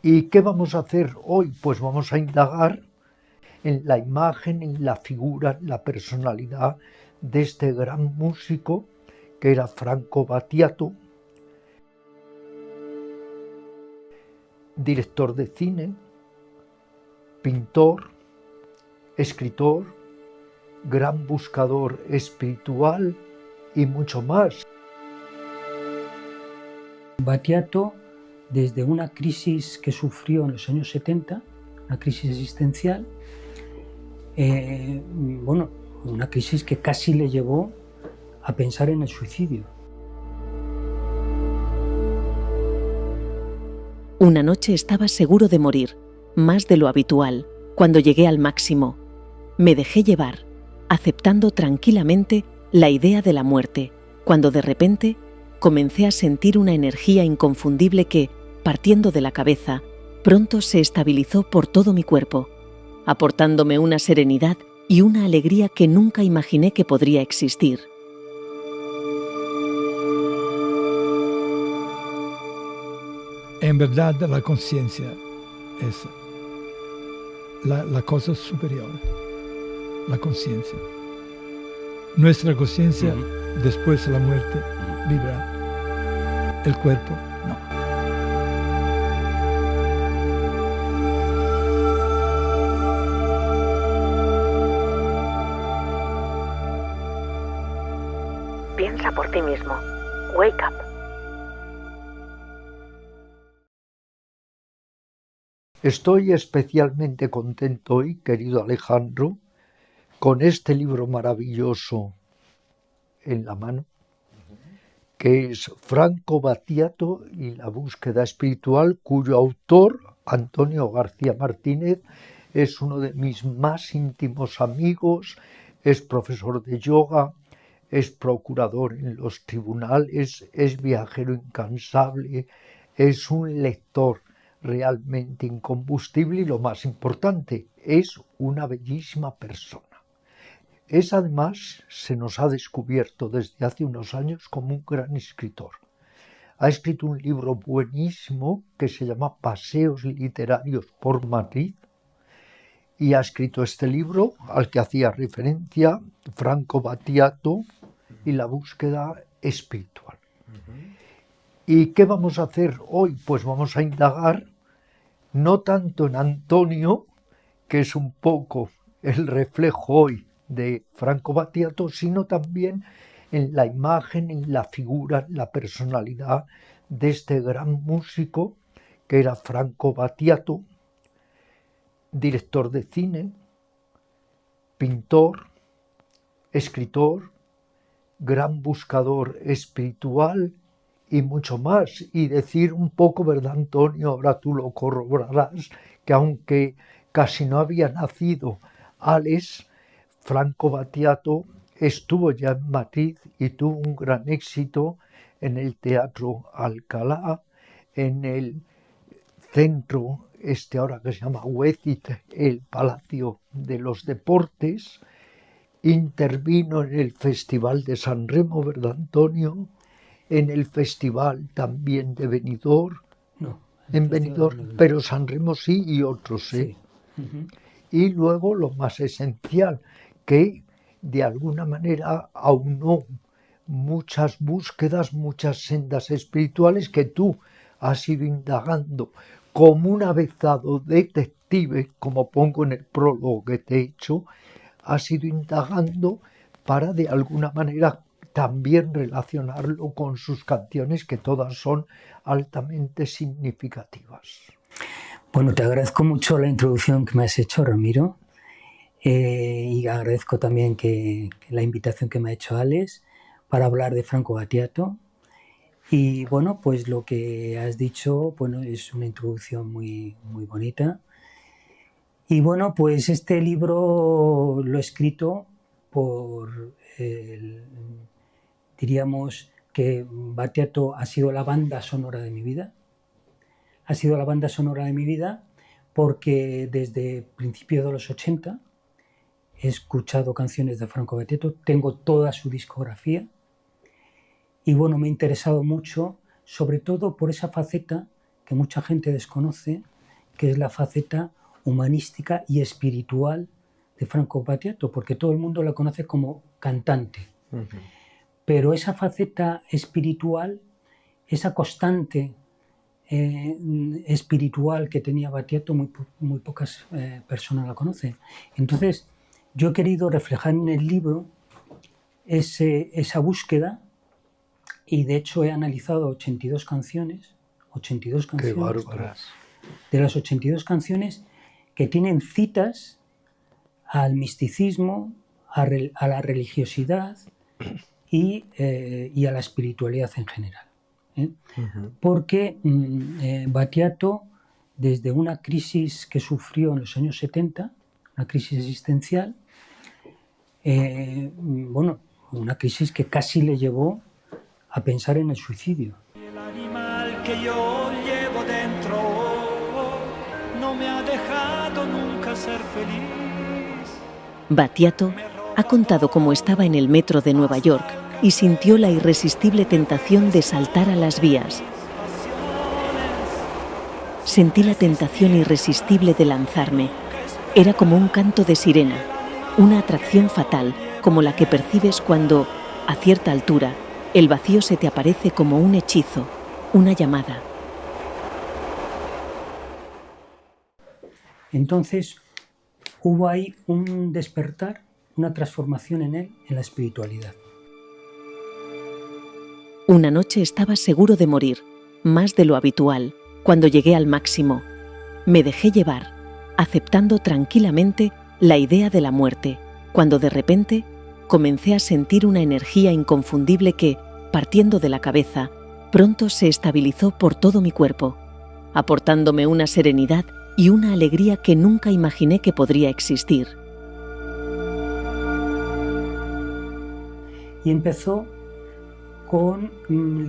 ¿Y qué vamos a hacer hoy? Pues vamos a indagar en la imagen, en la figura, en la personalidad de este gran músico que era Franco Battiato, director de cine, pintor, escritor, gran buscador espiritual y mucho más. Battiato, desde una crisis que sufrió en los años 70, una crisis existencial, una crisis que casi le llevó a pensar en el suicidio. Una noche estaba seguro de morir, más de lo habitual, cuando llegué al máximo. Me dejé llevar, aceptando tranquilamente la idea de la muerte, cuando de repente comencé a sentir una energía inconfundible que, partiendo de la cabeza, pronto se estabilizó por todo mi cuerpo, aportándome una serenidad y una alegría que nunca imaginé que podría existir. En verdad, la conciencia es la cosa superior, la conciencia. Nuestra conciencia, después de la muerte, vibra. El cuerpo, no. Piensa por ti mismo. Wake up. Estoy especialmente contento hoy, querido Alejandro, con este libro maravilloso en la mano, que es Franco Battiato y la búsqueda espiritual, cuyo autor, Antonio García Martínez, es uno de mis más íntimos amigos, es profesor de yoga, es procurador en los tribunales, es viajero incansable, es un lector realmente incombustible y, lo más importante, es una bellísima persona. Es además, se nos ha descubierto desde hace unos años como un gran escritor. Ha escrito un libro buenísimo que se llama Paseos literarios por Madrid y ha escrito este libro al que hacía referencia, Franco Battiato y la búsqueda espiritual. ¿Y qué vamos a hacer hoy? Pues vamos a indagar no tanto en Antonio, que es un poco el reflejo hoy de Franco Battiato, sino también en la imagen, en la figura, en la personalidad de este gran músico que era Franco Battiato, director de cine, pintor, escritor, gran buscador espiritual y mucho más. Y decir un poco, ¿verdad, Antonio? Ahora tú lo corroborarás, que aunque casi no había nacido Alex, Franco Battiato estuvo ya en Madrid y tuvo un gran éxito en el Teatro Alcalá, en el centro ahora que se llama Huécit, el Palacio de los Deportes. Intervino en el Festival de San Remo, ¿verdad, Antonio? En el Festival también de Benidorm. No, en Benidorm, pero San Remo sí y otros, ¿eh? Sí. Uh-huh. Y luego lo más esencial, que de alguna manera aunó muchas búsquedas, muchas sendas espirituales que tú has ido indagando como un avezado detective, como pongo en el prólogo que te he hecho, has ido indagando para de alguna manera también relacionarlo con sus canciones, que todas son altamente significativas. Bueno, te agradezco mucho la introducción que me has hecho, Ramiro, y agradezco también que la invitación que me ha hecho Alex para hablar de Franco Battiato. Y bueno, pues lo que has dicho, bueno, es una introducción muy, muy bonita. Y bueno, pues este libro lo he escrito por, diríamos que Battiato ha sido la banda sonora de mi vida. Ha sido la banda sonora de mi vida porque desde principios de los 80 he escuchado canciones de Franco Battiato, tengo toda su discografía y bueno, me ha interesado mucho, sobre todo por esa faceta que mucha gente desconoce, que es la faceta humanística y espiritual de Franco Battiato, porque todo el mundo la conoce como cantante. Pero esa faceta espiritual, esa constante espiritual que tenía Battiato, muy pocas personas la conocen. Entonces, yo he querido reflejar en el libro esa búsqueda, y de hecho he analizado 82 canciones. Qué bárbaras. De las 82 canciones que tienen citas al misticismo, a la religiosidad y a la espiritualidad en general. Porque Battiato, desde una crisis que sufrió en los años 70, una crisis existencial, una crisis que casi le llevó a pensar en el suicidio. El animal que yo llevo dentro no me ha dejado nunca ser feliz. Battiato ha contado cómo estaba en el metro de Nueva York y sintió la irresistible tentación de saltar a las vías. Sentí la tentación irresistible de lanzarme. Era como un canto de sirena, una atracción fatal, como la que percibes cuando, a cierta altura, el vacío se te aparece como un hechizo, una llamada. Entonces, hubo ahí un despertar, una transformación en él, en la espiritualidad. Una noche estaba seguro de morir, más de lo habitual, cuando llegué al máximo. Me dejé llevar, aceptando tranquilamente la idea de la muerte, cuando de repente comencé a sentir una energía inconfundible que, partiendo de la cabeza, pronto se estabilizó por todo mi cuerpo, aportándome una serenidad y una alegría que nunca imaginé que podría existir. Y empezó con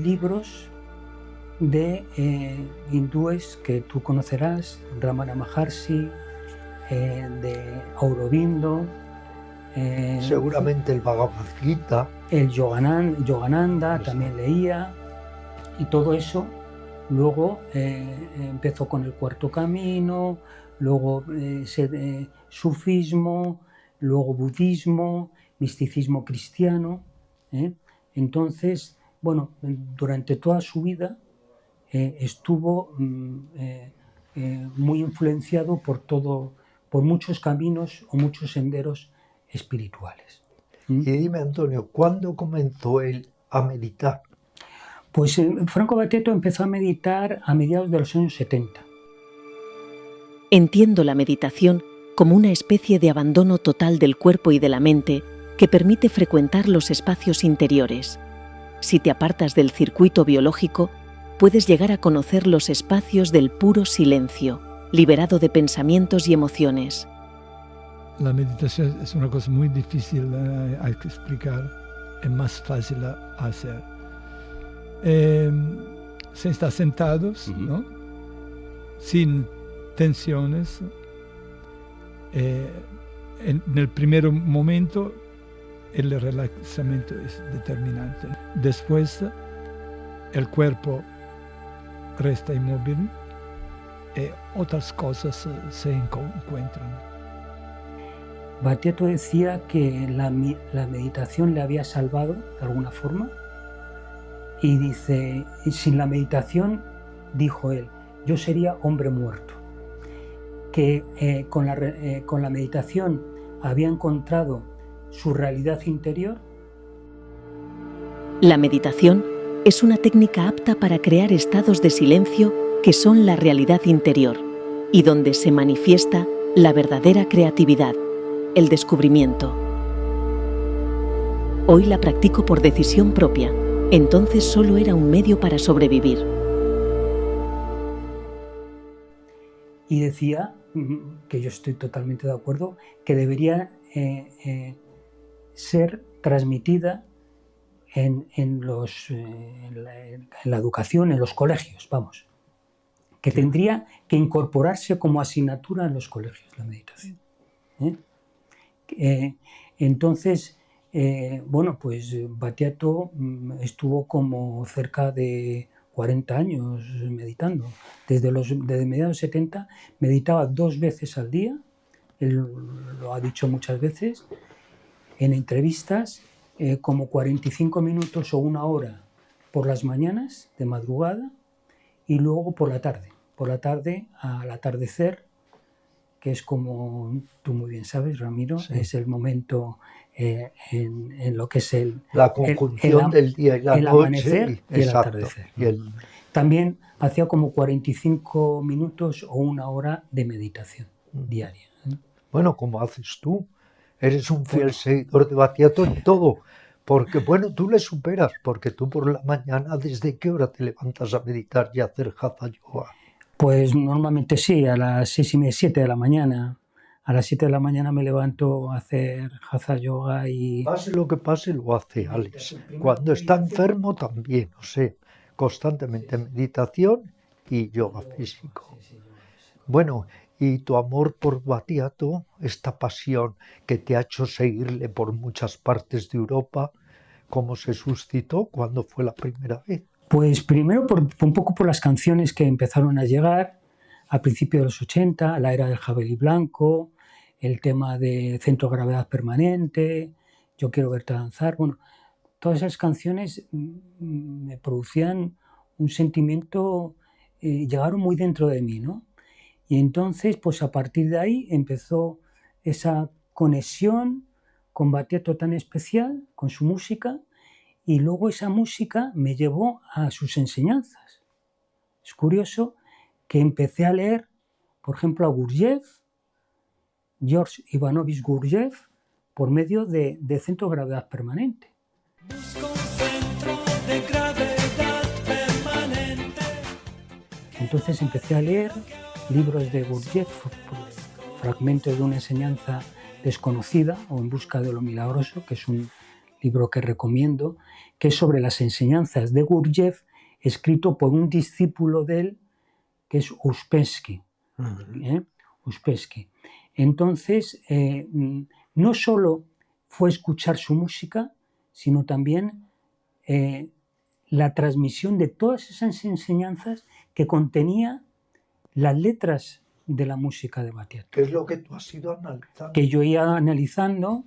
libros de hindúes que tú conocerás, Ramana Maharshi, de Aurobindo, Seguramente el Bhagavad Gita. el Yogananda también leía, y todo eso. Luego empezó con el Cuarto Camino, luego sufismo, luego budismo, misticismo cristiano. Entonces, bueno, durante toda su vida estuvo muy influenciado por muchos caminos o muchos senderos espirituales. Y dime, Antonio, ¿cuándo comenzó él a meditar? Pues Franco Battiato empezó a meditar a mediados de los años 70. Entiendo la meditación como una especie de abandono total del cuerpo y de la mente que permite frecuentar los espacios interiores. Si te apartas del circuito biológico, puedes llegar a conocer los espacios del puro silencio, liberado de pensamientos y emociones. La meditación es una cosa muy difícil a explicar, es más fácil a hacer. Se está sentados, ¿no? Sin tensiones. En el primer momento el relajamiento es determinante. Después el cuerpo resta inmóvil y otras cosas se encuentran. Battiato decía que la meditación le había salvado de alguna forma, y dice, sin la meditación, dijo él, yo sería hombre muerto. Que con la meditación había encontrado su realidad interior. La meditación es una técnica apta para crear estados de silencio que son la realidad interior y donde se manifiesta la verdadera creatividad, el descubrimiento. Hoy la practico por decisión propia, entonces solo era un medio para sobrevivir. Y decía, que yo estoy totalmente de acuerdo, que debería ser transmitida en la educación, en los colegios, vamos. Que tendría que incorporarse como asignatura en los colegios, la meditación. Entonces, pues Battiato estuvo como cerca de 40 años meditando. Desde mediados 70 meditaba 2 veces al día, él lo ha dicho muchas veces, en entrevistas, como 45 minutos o 1 hora por las mañanas, de madrugada, y luego por la tarde al atardecer, que es como tú muy bien sabes, Ramiro, Sí. es el momento en lo que es la conjunción del día y la el noche. amanecer y el Exacto. atardecer. Y el, También hacía como 45 minutos o 1 hora de meditación diaria. bueno, como haces tú, eres un fiel Bueno. seguidor de Battiato en todo, porque bueno, tú le superas, porque tú por la mañana, ¿desde qué hora te levantas a meditar y a hacer Hatha Yoga? Pues normalmente sí, a las 6:30, 7 de la mañana. A las 7 de la mañana me levanto a hacer Hatha Yoga y... Pase lo que pase, lo hace Alex. Cuando está enfermo también, o sea, constantemente meditación y yoga físico. Bueno, y tu amor por Battiato, esta pasión que te ha hecho seguirle por muchas partes de Europa, ¿cómo se suscitó? ¿Cuándo fue la primera vez? Pues primero un poco por las canciones que empezaron a llegar a principios de los 80, la era del jabalí blanco, el tema de centro de gravedad permanente, Yo quiero verte danzar. Bueno, todas esas canciones me producían un sentimiento, llegaron muy dentro de mí, ¿no? Y entonces, pues a partir de ahí empezó esa conexión con Battiato tan especial, con su música, y luego esa música me llevó a sus enseñanzas. Es curioso que empecé a leer, por ejemplo, a Gurdjieff, George Ivanovich Gurdjieff, por medio de Centro de Gravedad Permanente. Busco un centro de gravedad permanente. Entonces empecé a leer libros de Gurdjieff, fragmentos de una enseñanza desconocida o En busca de lo milagroso, que es un libro que recomiendo, que es sobre las enseñanzas de Gurdjieff, escrito por un discípulo de él, que es Uspensky. Uspensky. Entonces, no solo fue escuchar su música, sino también la transmisión de todas esas enseñanzas que contenía las letras de la música de Battiato. ¿Qué es lo que tú has ido analizando? Que yo iba analizando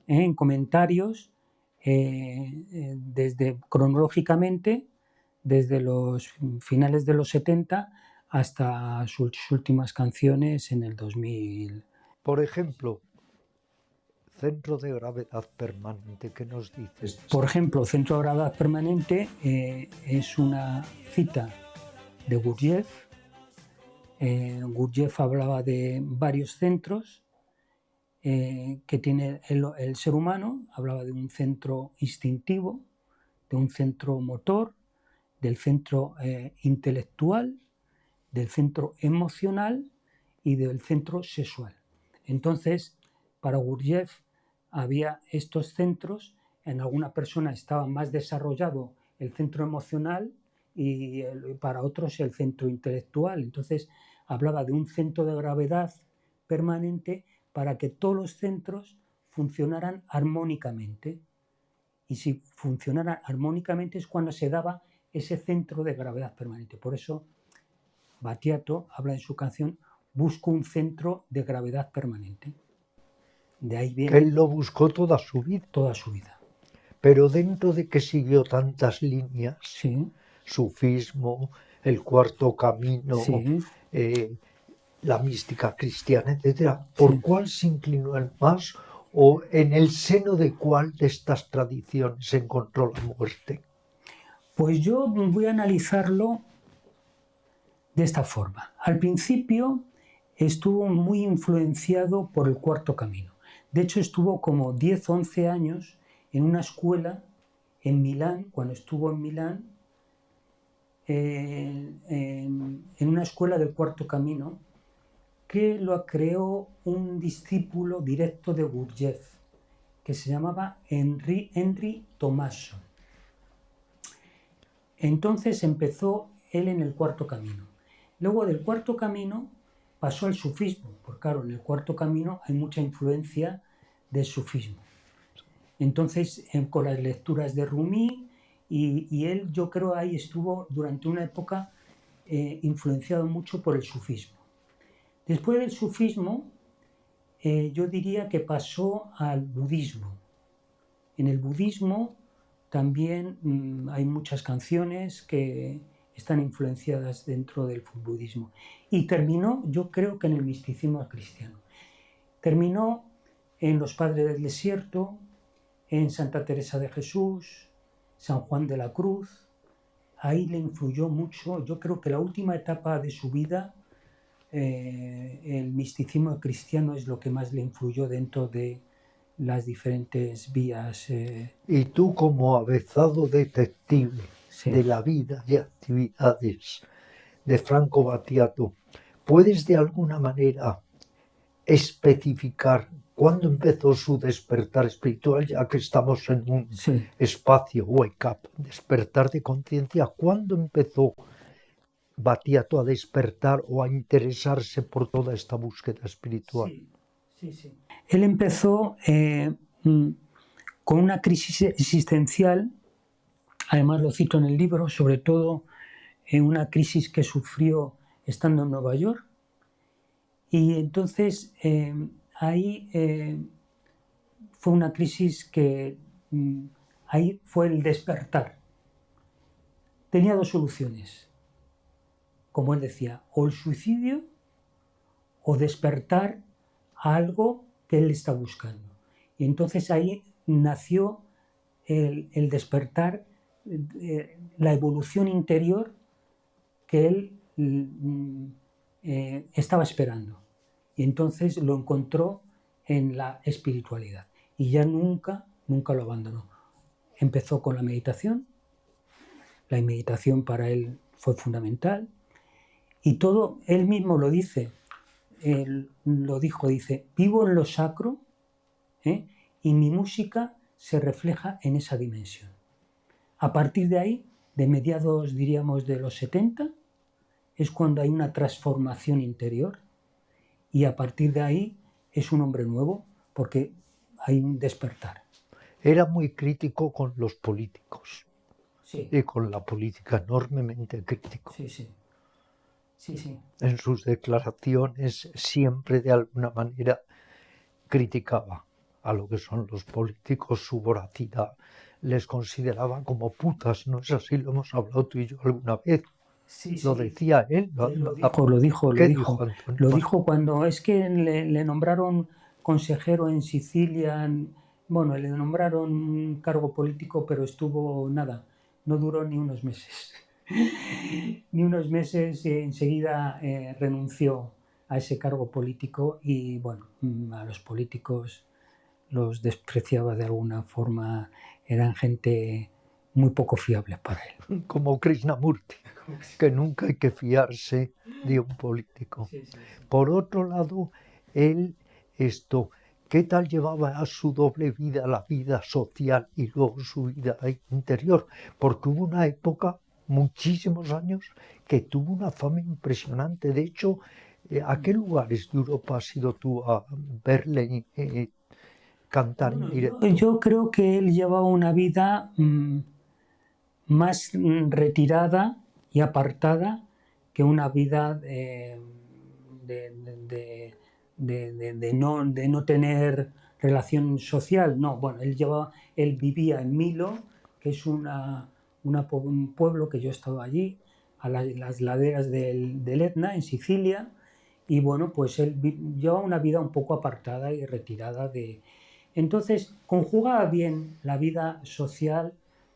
en comentarios desde cronológicamente, desde los finales de los 70 hasta sus últimas canciones en el 2000. Por ejemplo, Centro de Gravedad Permanente, ¿qué nos dices? Por ejemplo, Centro de Gravedad Permanente es una cita de Gurdjieff. Gurdjieff hablaba de varios centros que tiene el ser humano, hablaba de un centro instintivo, de un centro motor, del centro intelectual, del centro emocional y del centro sexual. Entonces, para Gurdjieff había estos centros, en alguna persona estaba más desarrollado el centro emocional y para otros el centro intelectual. Entonces, hablaba de un centro de gravedad permanente para que todos los centros funcionaran armónicamente. Y si funcionara armónicamente es cuando se daba ese centro de gravedad permanente. Por eso Battiato habla en su canción Busco un centro de gravedad permanente. De ahí viene. Él lo buscó toda su vida. Toda su vida. Pero dentro de que siguió tantas líneas, sí. Sufismo, el Cuarto Camino, sí. La mística cristiana, etc., ¿por cuál se inclinó él más o en el seno de cuál de estas tradiciones encontró la muerte? Pues yo voy a analizarlo de esta forma. Al principio estuvo muy influenciado por el Cuarto Camino. De hecho, estuvo como 10 o 11 años en una escuela en Milán, cuando estuvo en Milán, en una escuela del Cuarto Camino, que lo creó un discípulo directo de Gurdjieff, que se llamaba Henry Tommaso. Entonces empezó él en el Cuarto Camino. Luego del Cuarto Camino pasó al sufismo, porque claro, en el Cuarto Camino hay mucha influencia del sufismo. Entonces, con las lecturas de Rumi Y él, yo creo, ahí estuvo durante una época influenciado mucho por el sufismo. Después del sufismo, yo diría que pasó al budismo. En el budismo también hay muchas canciones que están influenciadas dentro del budismo. Y terminó, yo creo que en el misticismo cristiano. Terminó en los Padres del Desierto, en Santa Teresa de Jesús, San Juan de la Cruz. Ahí le influyó mucho. Yo creo que la última etapa de su vida, el misticismo cristiano es lo que más le influyó dentro de las diferentes vías. Y tú, como avezado detective Sí. de la vida y actividades de Franco Battiato, ¿puedes de alguna manera especificar cuándo empezó su despertar espiritual, ya que estamos en un Sí. espacio wake up, despertar de conciencia? ¿Cuándo empezó Battiato a despertar o a interesarse por toda esta búsqueda espiritual? Sí. Él empezó con una crisis existencial, además lo cito en el libro, sobre todo en una crisis que sufrió estando en Nueva York. Y entonces ahí fue una crisis que ahí fue el despertar. Tenía dos soluciones, como él decía, o el suicidio o despertar a algo que él está buscando. Y entonces ahí nació el despertar, la evolución interior que él estaba esperando. Y entonces lo encontró en la espiritualidad. Y ya nunca lo abandonó. Empezó con la meditación. La meditación para él fue fundamental. Y todo, él mismo lo dice. Él lo dijo, dice, vivo en lo sacro, y mi música se refleja en esa dimensión. A partir de ahí, de mediados, diríamos, de los 70, es cuando hay una transformación interior, y a partir de ahí es un hombre nuevo, porque hay un despertar. Era muy crítico con los políticos. Sí. Y con la política, enormemente crítico. Sí. En sus declaraciones siempre de alguna manera criticaba a lo que son los políticos, su voracidad, les consideraba como putas, ¿no es así? Lo hemos hablado tú y yo alguna vez. Sí. Lo decía él. Lo dijo. ¿Qué dijo Antonio? Lo dijo cuando es que le nombraron consejero en Sicilia. Bueno, le nombraron un cargo político, pero estuvo nada, no duró ni unos meses. Ni unos meses, enseguida renunció a ese cargo político y, bueno, a los políticos los despreciaba de alguna forma, eran gente muy poco fiable para él. Como Krishnamurti, que nunca hay que fiarse de un político. Sí. Por otro lado, él ¿qué tal llevaba a su doble vida, la vida social y luego su vida interior? Porque hubo una época, muchísimos años, que tuvo una fama impresionante. De hecho, ¿a qué lugares de Europa has ido tú a verle cantar en directo? Yo creo que él llevaba una vida más retirada y apartada que una vida de no tener relación social. No, bueno, él vivía en Milo, que es un pueblo que yo he estado allí, a las laderas del Etna, en Sicilia, y bueno, pues él llevaba una vida un poco apartada y retirada de... Entonces, conjugaba bien la vida social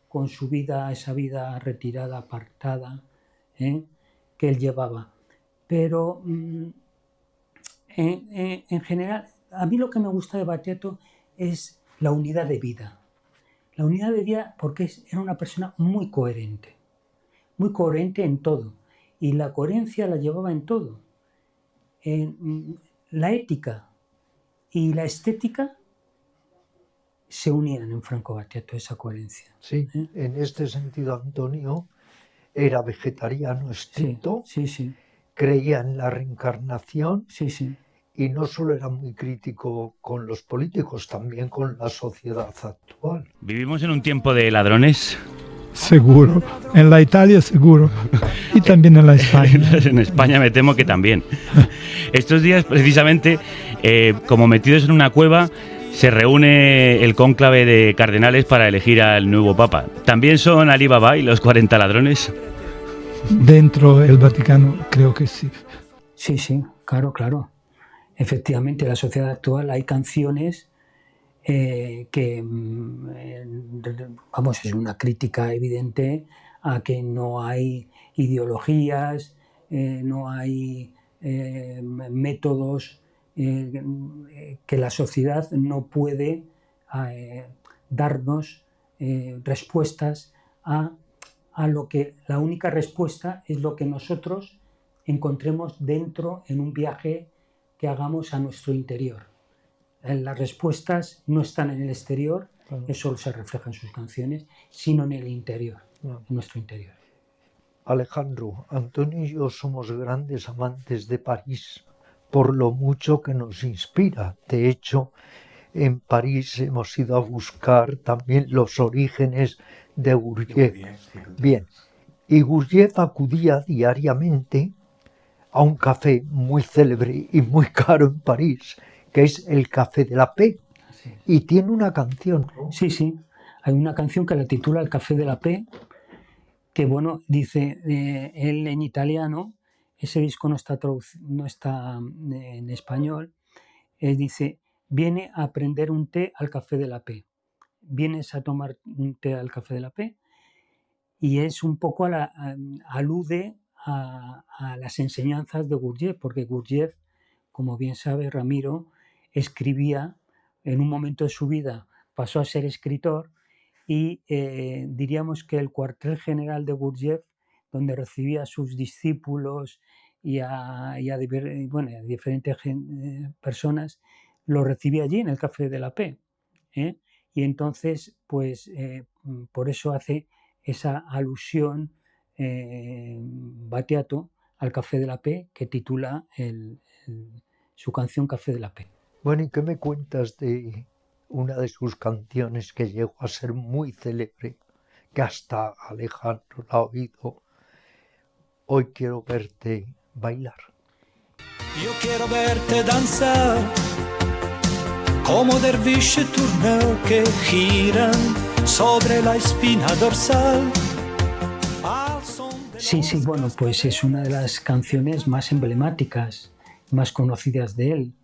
con su vida, esa vida retirada, apartada, que él llevaba. Pero en general, a mí lo que me gusta de Battiato es la unidad de vida. La unidad de vida porque era una persona muy coherente en todo. Y la coherencia la llevaba en todo. La ética y la estética se unían en Franco Battiato, esa coherencia. Sí, en este sentido, Antonio era vegetariano estricto, Sí. creía en la reencarnación. Sí. Y no solo era muy crítico con los políticos, también con la sociedad actual. ¿Vivimos en un tiempo de ladrones? seguro. En la Italia seguro. Y también en la España. En España me temo que también. Estos días, precisamente, como metidos en una cueva, se reúne el cónclave de cardenales para elegir al nuevo papa. ¿También son Ali Baba y los 40 ladrones? Dentro del Vaticano creo que sí. Sí, sí, claro. Efectivamente, en la sociedad actual hay canciones que, vamos, es una crítica evidente a que no hay ideologías, no hay métodos, que la sociedad no puede darnos respuestas a lo que la única respuesta es lo que nosotros encontremos dentro en un viaje que hagamos a nuestro interior. Las respuestas no están en el exterior, eso se refleja en sus canciones, sino en el interior, en nuestro interior. Alejandro, Antonio y yo somos grandes amantes de París, por lo mucho que nos inspira. De hecho, en París hemos ido a buscar también los orígenes de Gurdjieff. Bien, y Gurdjieff acudía diariamente a un café muy célebre y muy caro en París, que es el Café de la Paix, y tiene una canción. Sí, hay una canción que la titula El Café de la Paix, que bueno, dice él en italiano, ese disco no está en español, dice, viene a prender un té al Café de la Paix, vienes a tomar un té al Café de la Paix, y es un poco alude a las enseñanzas de Gurdjieff, porque Gurdjieff, como bien sabe Ramiro, escribía en un momento de su vida, pasó a ser escritor, y diríamos que el cuartel general de Gurdjieff, donde recibía a sus discípulos y a diferentes personas, lo recibía allí en el Café de la Paix, y entonces pues por eso hace esa alusión Battiato al Café de la Paix, que titula su canción Café de la Paix. Bueno, ¿y qué me cuentas de una de sus canciones que llegó a ser muy célebre, que hasta Alejandro la ha oído? Hoy quiero verte bailar. Yo quiero verte danzar como derviches tourneos que giran sobre la espina dorsal. Sí, bueno, pues es una de las canciones más emblemáticas, más conocidas de él.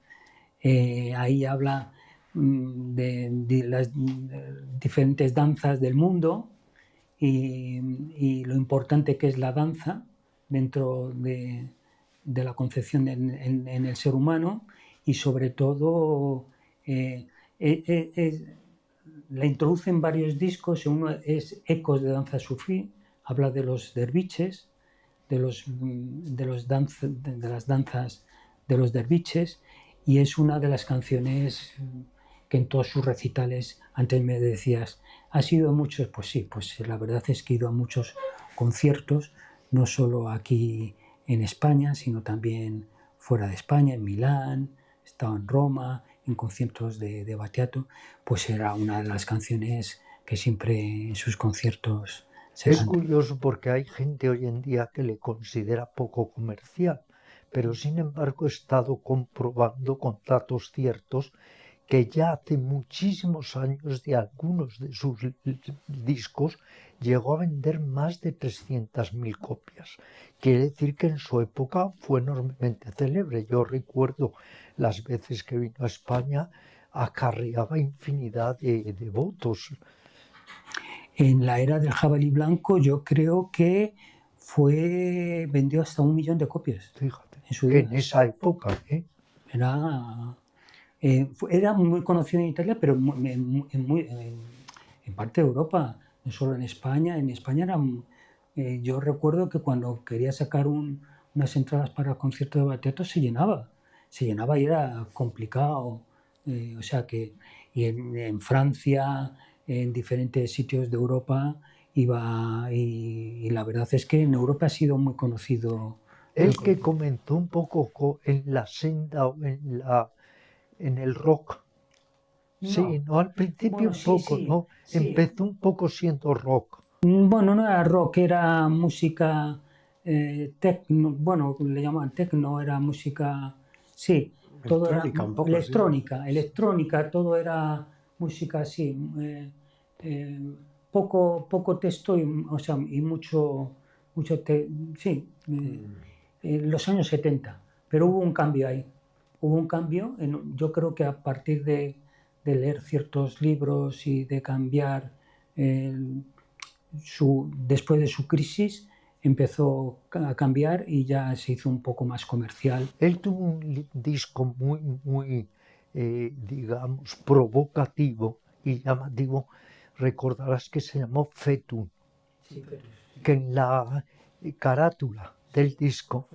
Ahí habla de las diferentes danzas del mundo y lo importante que es la danza dentro de la concepción en el ser humano, y sobre todo la introduce en varios discos. Uno es Ecos de danza sufí, habla de los derviches, de las danzas de los derviches, y es una de las canciones que en todos sus recitales, antes me decías, ¿has ido a muchos? Pues sí, pues la verdad es que he ido a muchos conciertos, no solo aquí en España, sino también fuera de España, en Milán, he estado en Roma, en conciertos de Battiato. Pues era una de las canciones que siempre en sus conciertos se Es cantan. curioso porque hay gente hoy en día que le considera poco comercial, pero sin embargo he estado comprobando con datos ciertos que ya hace muchísimos años de algunos de sus discos llegó a vender más de 300.000 copias. Quiere decir que en su época fue enormemente célebre. Yo recuerdo las veces que vino a España, acarreaba infinidad de votos. En la era del jabalí blanco yo creo que vendió hasta 1 millón de copias. Fíjate, en su que día. en esa época, Era muy conocido en Italia, pero en parte de Europa, no solo en España. En España yo recuerdo que cuando quería sacar unas entradas para el concierto de Battiato se llenaba y era complicado. Y en Francia, en diferentes sitios de Europa iba, y la verdad es que en Europa ha sido muy conocido. El que comenzó un poco en la senda o en el rock. No. Sí, ¿no? Al principio Bueno, un sí, poco, sí, ¿no? sí. Empezó un poco siendo rock. Bueno, no era rock, era música techno, bueno, le llamaban techno, era música, sí, todo era Electrónica un poco, electrónica, todo era música así, poco texto y, o sea, y sí, los años 70, pero hubo un cambio ahí, yo creo que a partir de leer ciertos libros y de cambiar después de su crisis empezó a cambiar y ya se hizo un poco más comercial. Él tuvo un disco muy, digamos, provocativo y llamativo. Recordarás que se llamó Fetum, que en la carátula del disco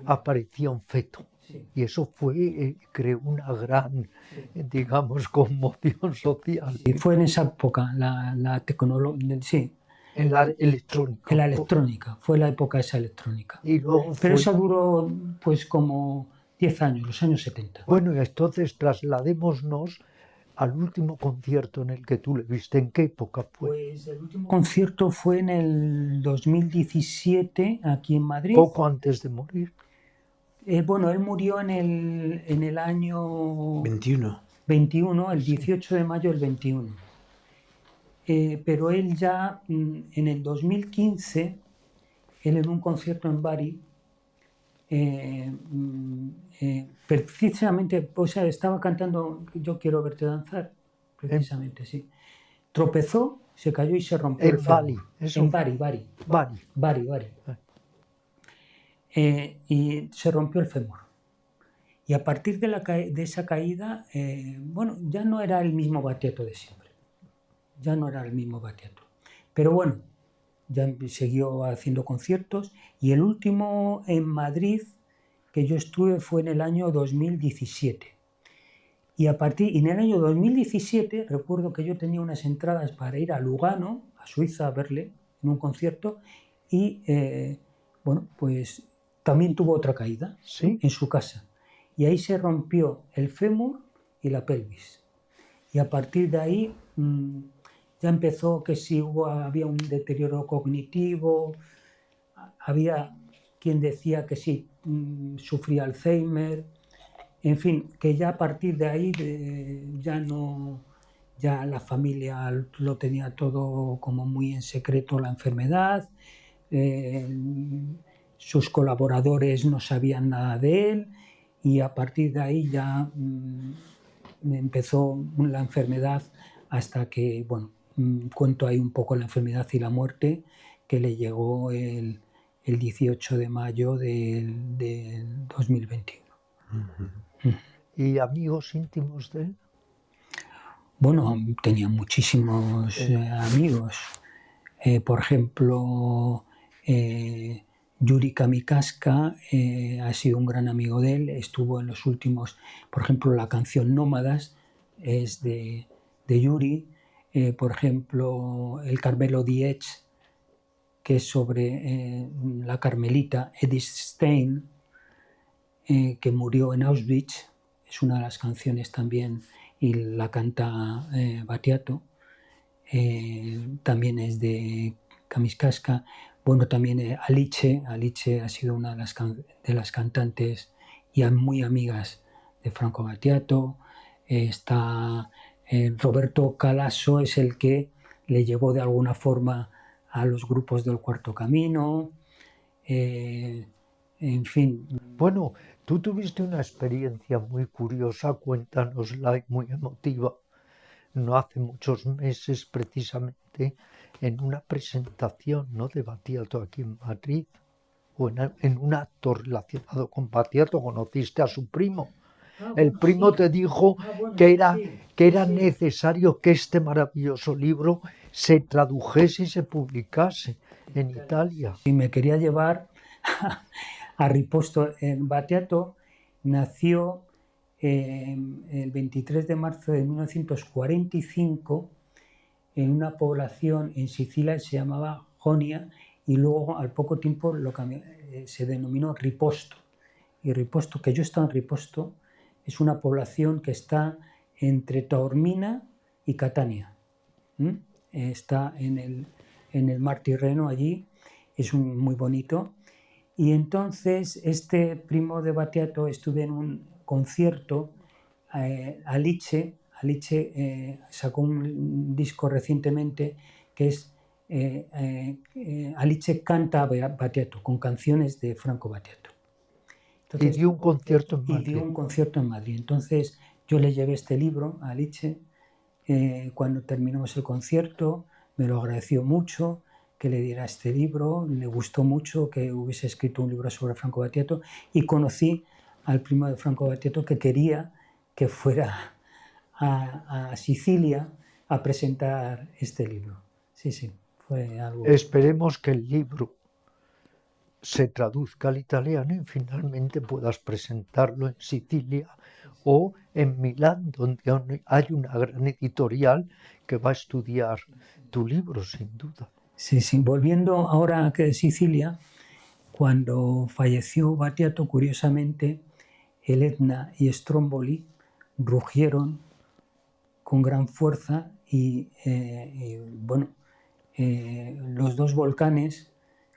aparecía un feto. Y eso fue, creo, una gran, digamos, conmoción social. Y fue en esa época la tecnología, sí. En la electrónica. En la electrónica, fue la época esa electrónica. Y luego pero esa duró pues como 10 años, los años 70. Bueno, y entonces trasladémonos al último concierto en el que tú le viste. ¿En qué época fue? Pues el último concierto fue en el 2017 aquí en Madrid. Poco antes de morir. Bueno, él murió en el año 21, el 18 de mayo del 21. Pero él ya en el 2015, él en un concierto en Bari, precisamente, o sea, estaba cantando Yo quiero verte danzar, precisamente, sí. Tropezó, se cayó y se rompió el fémur. En Bari. Y se rompió el fémur. Y a partir de esa caída, bueno, ya no era el mismo Battiato de siempre. Pero bueno, ya siguió haciendo conciertos y el último en Madrid que yo estuve fue en el año 2017. Y en el año 2017 recuerdo que yo tenía unas entradas para ir a Lugano, a Suiza, a verle en un concierto y bueno, pues también tuvo otra caída, ¿sí?, en su casa. Y ahí se rompió el fémur y la pelvis. Y a partir de ahí ya empezó que si había un deterioro cognitivo, había quien decía que sí, sufría Alzheimer, en fin, que ya a partir de ahí ya la familia lo tenía todo como muy en secreto, la enfermedad, sus colaboradores no sabían nada de él y a partir de ahí ya empezó la enfermedad hasta que, bueno, cuento ahí un poco la enfermedad y la muerte que le llegó el 18 de mayo del 2021. ¿Y amigos íntimos de él? Bueno, tenía muchísimos amigos. Por ejemplo, Yuri Kamikaska ha sido un gran amigo de él. Estuvo en los últimos, por ejemplo, la canción Nómadas es de Yuri. Por ejemplo, el Carmelo Diez, que es sobre la carmelita Edith Stein, que murió en Auschwitz, es una de las canciones también y la canta Battiato, también es de Kamikaska. Bueno, también Alice ha sido una de las cantantes y muy amigas de Franco Battiato. Está Roberto Calasso, es el que le llevó de alguna forma a los grupos del Cuarto Camino, en fin. Bueno, tú tuviste una experiencia muy curiosa, cuéntanosla, y muy emotiva, no hace muchos meses precisamente, en una presentación, ¿no?, de Battiato aquí en Madrid, o en un acto relacionado con Battiato, conociste a su primo. El primo te dijo que era necesario que este maravilloso libro se tradujese y se publicase en Italia. Y me quería llevar a Riposto. Battiato nació el 23 de marzo de 1945 en una población en Sicilia que se llamaba Jonia y luego al poco tiempo se denominó Riposto. Y Riposto, que yo he estado en Riposto, es una población que está entre Taormina y Catania. Está en en el Mar Tirreno allí, es muy bonito. Y entonces este Primo de Battiato, estuve en un concierto, Alice sacó un disco recientemente que es Alice canta a Battiato, con canciones de Franco Battiato. Entonces, y dio un concierto en Madrid. Y dio un concierto en Madrid. Entonces yo le llevé este libro a Alice. Cuando terminamos el concierto me lo agradeció mucho que le diera este libro, le gustó mucho que hubiese escrito un libro sobre Franco Battiato, y conocí al primo de Franco Battiato, que quería que fuera a Sicilia a presentar este libro. Sí, sí, fue algo... Esperemos que el libro se traduzca al italiano y finalmente puedas presentarlo en Sicilia o en Milán, donde hay una gran editorial que va a estudiar tu libro, sin duda. Sí, sí. Volviendo ahora a Sicilia, cuando falleció Battiato, curiosamente, el Etna y Stromboli rugieron con gran fuerza y los dos volcanes,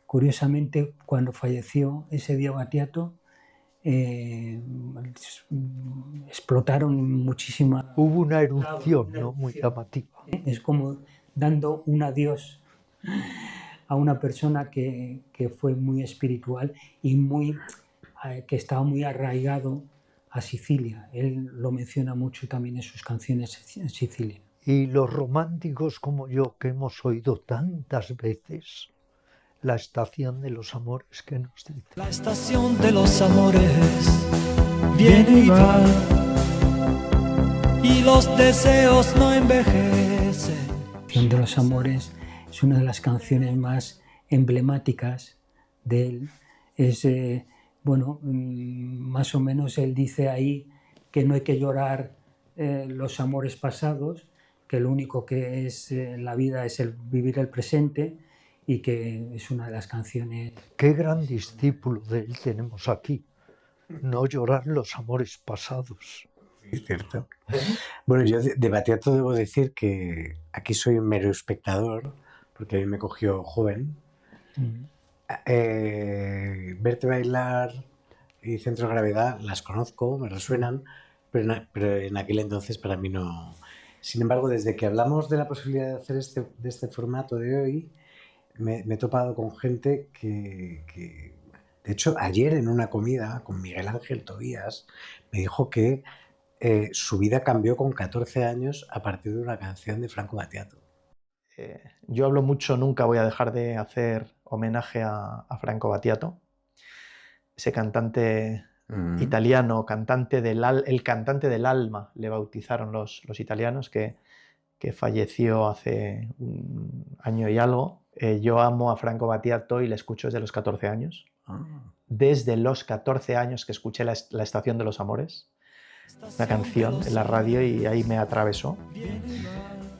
curiosamente, cuando falleció ese día Battiato, explotaron muchísima... Hubo una erupción, ¿no? Muy llamativa. Es como dando un adiós a una persona que fue muy espiritual y que estaba muy arraigado a Sicilia. Él lo menciona mucho también en sus canciones en Sicilia. Y los románticos como yo, que hemos oído tantas veces la estación de los amores, que nos dice. La estación de los amores viene y va, y los deseos no envejecen. La estación de los amores es una de las canciones más emblemáticas de él. Es, más o menos él dice ahí que no hay que llorar los amores pasados, que lo único que es la vida es vivir el presente, y que es una de las canciones... Qué gran discípulo de él tenemos aquí. No llorar los amores pasados. Es cierto. Bueno, yo de Battiato debo decir que aquí soy un mero espectador, porque a mí me cogió joven. Verte bailar y Centro de Gravedad las conozco, me resuenan, pero en aquel entonces para mí no. Sin embargo, desde que hablamos de la posibilidad de hacer este formato de hoy, me he topado con gente que... De hecho, ayer en una comida con Miguel Ángel Tobías me dijo que su vida cambió con 14 años a partir de una canción de Franco Battiato. Yo hablo mucho, nunca voy a dejar de hacer homenaje a Franco Battiato, ese cantante italiano, el cantante del alma, le bautizaron los italianos, que falleció hace un año y algo. Yo amo a Franco Battiato y le escucho desde los 14 años. Desde los 14 años que escuché la estación de los amores, una canción en la radio, y ahí me atravesó.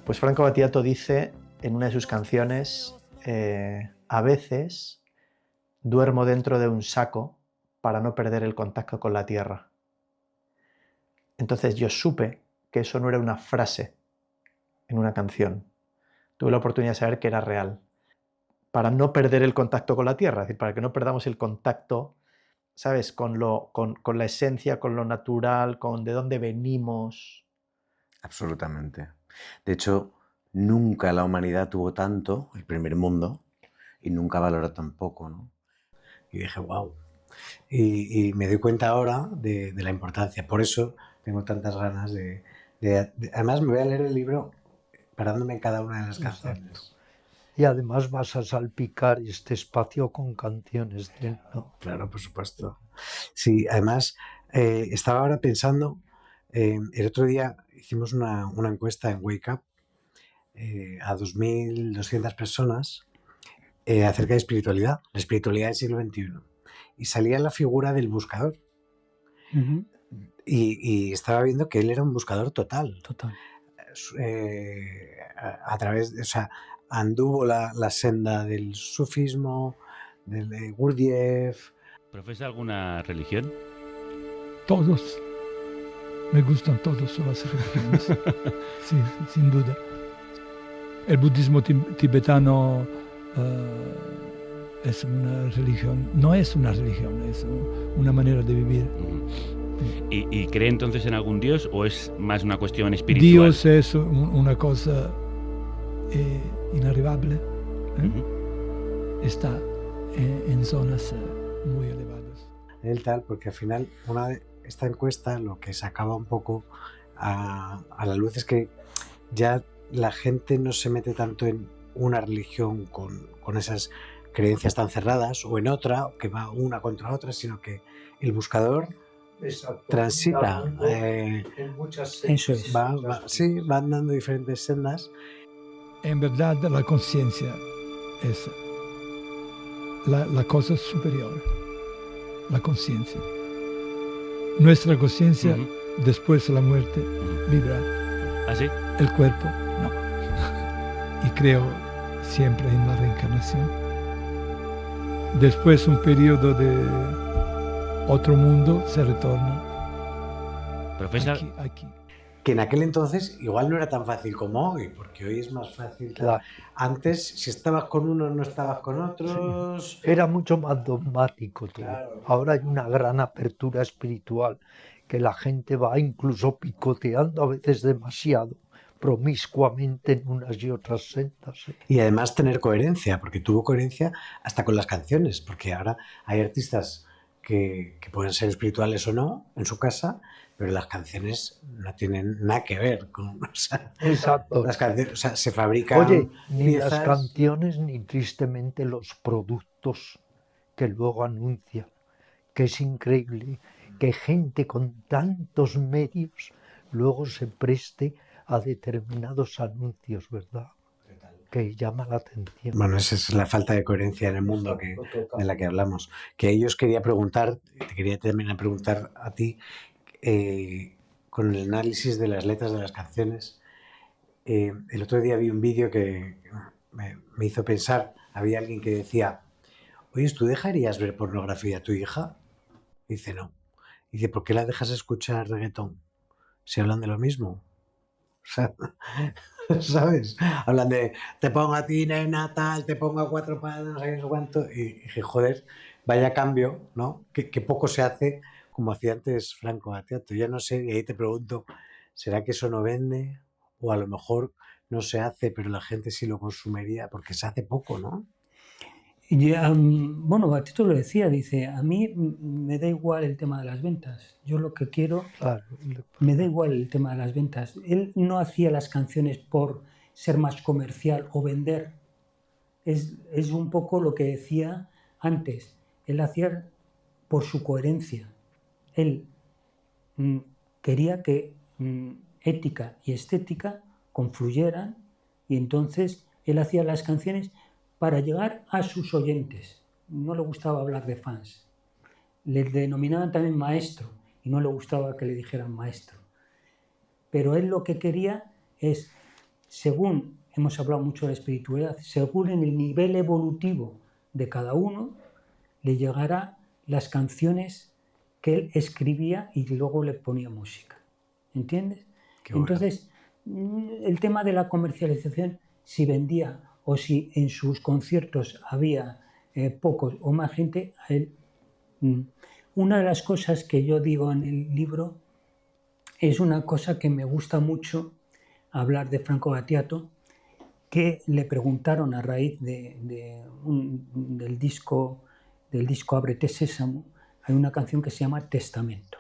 Pues Franco Battiato dice en una de sus canciones, a veces duermo dentro de un saco para no perder el contacto con la tierra. Entonces yo supe que eso no era una frase en una canción. Tuve la oportunidad de saber que era real. Para no perder el contacto con la tierra, es decir, para que no perdamos el contacto, ¿sabes?, con la esencia, con lo natural, con de dónde venimos. Absolutamente. De hecho, nunca la humanidad tuvo tanto, el primer mundo, y nunca valoró tan poco, ¿no? Y dije, wow. Y me doy cuenta ahora de la importancia. Por eso tengo tantas ganas de... Además, me voy a leer el libro parándome en cada una de las canciones. Y además vas a salpicar este espacio con canciones de él, ¿no? Claro, por supuesto. Sí, además, estaba ahora pensando, el otro día hicimos una encuesta en Wake Up a 2.200 personas acerca de espiritualidad, la espiritualidad del siglo XXI. Y salía la figura del buscador. Y estaba viendo que él era un buscador total. Total. A través de... O sea, anduvo la senda del sufismo, del Gurdjieff. ¿Profesa alguna religión? Todos. Me gustan todas las religiones. Sí, sin duda. el budismo tibetano es una religión, no es una religión, es una manera de vivir. ¿Y cree entonces en algún dios o es más una cuestión espiritual? Dios es una cosa inarribable, está en zonas muy elevadas. El tal, porque al final esta encuesta lo que sacaba un poco a la luz es que ya la gente no se mete tanto en una religión con esas creencias tan cerradas o en otra, que va una contra otra, sino que el buscador transita en muchas Eso es. va andando diferentes sendas. En verdad la conciencia es la cosa superior, la conciencia. Nuestra conciencia después de la muerte vibra. ¿Ah, sí? El cuerpo no. Y creo siempre en la reencarnación. Después un periodo de otro mundo se retorna. Profesor, aquí. Que en aquel entonces igual no era tan fácil como hoy, porque hoy es más fácil. Claro. Antes, si estabas con unos, no estabas con otros. Sí. Era mucho más dogmático todo. Claro. Ahora hay una gran apertura espiritual, que la gente va incluso picoteando a veces demasiado, promiscuamente en unas y otras sendas. Y además tener coherencia, porque tuvo coherencia hasta con las canciones, porque ahora hay artistas que pueden ser espirituales o no en su casa, pero las canciones no tienen nada que ver con... Exacto. Las canciones, se fabrican. Oye, ni piezas. las canciones ni tristemente los productos que luego anuncian, que es increíble que gente con tantos medios luego se preste a determinados anuncios, ¿verdad? Que llama la atención. Bueno, esa es la falta de coherencia en el mundo de la que hablamos. Que ellos quería preguntar, te quería también preguntar a ti, con el análisis de las letras de las canciones. El otro día vi un vídeo que me hizo pensar. Había alguien que decía, oye, ¿tú dejarías ver pornografía a tu hija? Y dice, no. Y dice, ¿por qué la dejas escuchar reggaetón? Si hablan de lo mismo. O sea, ¿sabes? Hablan de, te pongo a ti, nena, tal, te pongo a 4 palos, no sé qué, cuánto. Y dije, joder, vaya cambio, ¿no? Que poco se hace como hacía antes Franco Battiato. Ya no sé, y ahí te pregunto, ¿será que eso no vende? O a lo mejor no se hace, pero la gente sí lo consumiría, porque se hace poco, ¿no? Bueno, Battiato lo decía, dice, a mí me da igual el tema de las ventas. Yo lo que quiero, Claro. me da igual el tema de las ventas. Él no hacía las canciones por ser más comercial o vender. Es un poco lo que decía antes. Él hacía por su coherencia. Él quería que ética y estética confluyeran y entonces él hacía las canciones para llegar a sus oyentes. No le gustaba hablar de fans. Le denominaban también maestro y no le gustaba que le dijeran maestro. Pero él lo que quería es, según hemos hablado mucho de la espiritualidad, según en el nivel evolutivo de cada uno, le llegara las canciones que él escribía y luego le ponía música. ¿Entiendes? Qué bueno. Entonces, el tema de la comercialización, si vendía o si en sus conciertos había pocos o más gente, a él... Una de las cosas que yo digo en el libro es una cosa que me gusta mucho hablar de Franco Battiato, que le preguntaron a raíz del disco Ábrete Sésamo, hay una canción que se llama Testamento.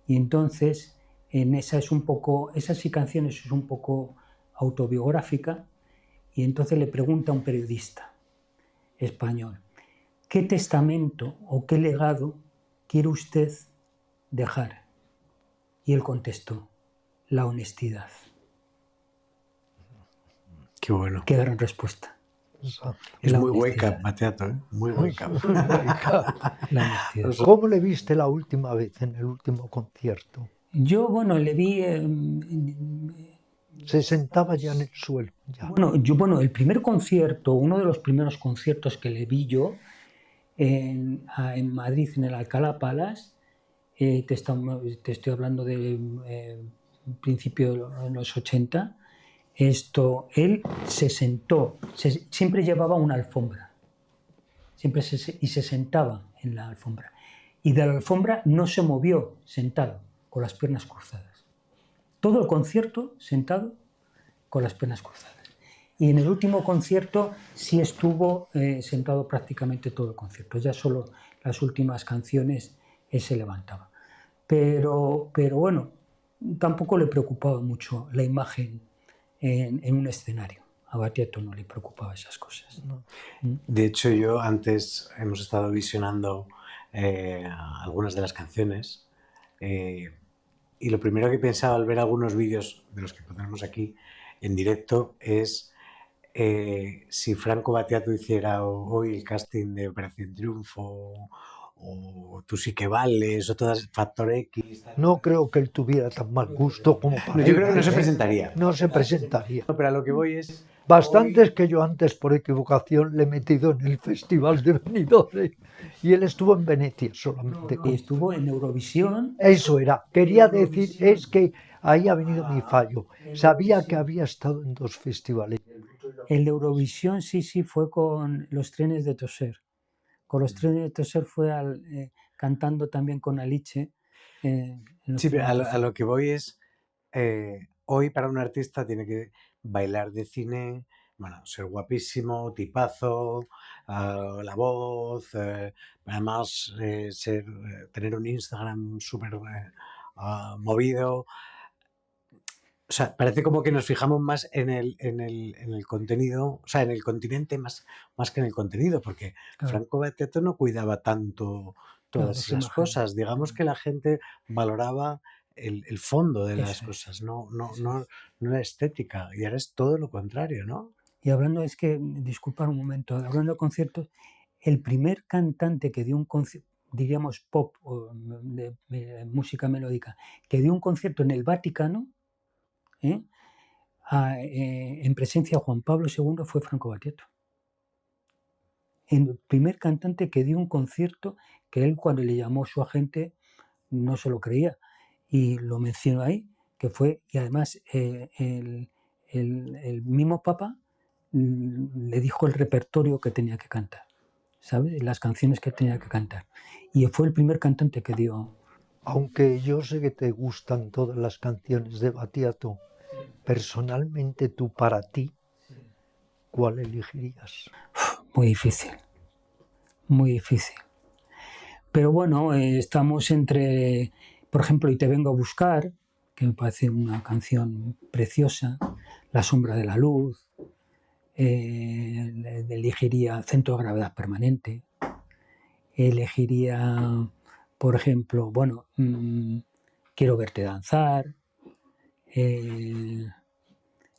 Y entonces, esa sí canción es un poco autobiográfica, y entonces le pregunta a un periodista español, ¿qué testamento o qué legado quiere usted dejar? Y él contestó, la honestidad. Qué bueno. Qué gran respuesta. Es La muy honestidad. wake up, Battiato, ¿eh? Muy wake up. La honestidad. ¿Cómo le viste la última vez en el último concierto? Yo, bueno, le vi... Se sentaba ya en el suelo. Ya. Bueno, el primer concierto, uno de los primeros conciertos que le vi yo en Madrid, en el Alcalá Palace, te estoy hablando de principio de los 80, él se sentó, siempre llevaba una alfombra, y se sentaba en la alfombra. Y de la alfombra no se movió sentado, con las piernas cruzadas. Todo el concierto sentado con las piernas cruzadas. Y en el último concierto sí estuvo sentado prácticamente todo el concierto. Ya solo las últimas canciones él se levantaba. Pero bueno, tampoco le preocupaba mucho la imagen en un escenario. A Battiato no le preocupaba esas cosas. De hecho, yo antes hemos estado visionando algunas de las canciones y lo primero que pensaba al ver algunos vídeos de los que pondremos aquí en directo es si Franco Battiato hiciera hoy el casting de Operación Triunfo o Tú sí que vales o todas Factor X. No creo que él tuviera tan mal gusto como para Yo creo que no se presentaría. No se presentaría. No, pero a lo que voy es... Bastantes que yo antes por equivocación le he metido en el Festival de Benidorm y él estuvo en Venecia solamente. Y estuvo en Eurovisión. Eso era. Quería decir, es que ahí ha venido mi fallo. Sabía que había estado en 2 festivales. El de Eurovisión sí fue con Los trenes de Toser. Con Los trenes de Toser fue cantando también con Alice. Sí, pero a lo que voy es, hoy para un artista tiene que bailar de cine, bueno, ser guapísimo, tipazo, la voz, además tener un Instagram súper movido. O sea, parece como que nos fijamos más en el contenido, o sea, en el continente más que en el contenido, porque Claro. Franco Battiato no cuidaba tanto todas esas imagen. cosas. Digamos que la gente valoraba el fondo de las Eso es. cosas, no la estética. Y ahora es todo lo contrario, ¿no? Y hablando, disculpad un momento, hablando de conciertos, el primer cantante que dio un concierto, diríamos pop o de música melódica, que dio un concierto en el Vaticano, en presencia de Juan Pablo II, fue Franco Battiato. El primer cantante que dio un concierto que él, cuando le llamó su agente, no se lo creía. Y lo mencionó ahí, que fue, y además el mismo Papa le dijo el repertorio que tenía que cantar, ¿sabes? Las canciones que tenía que cantar. Y fue el primer cantante que dio. Aunque yo sé que te gustan todas las canciones de Battiato, personalmente tú, para ti, ¿cuál elegirías? Muy difícil, muy difícil. Pero bueno, estamos entre, por ejemplo, Y te vengo a buscar, que me parece una canción preciosa, La sombra de la luz, elegiría Centro de gravedad permanente, elegiría, por ejemplo, bueno, Quiero verte danzar, de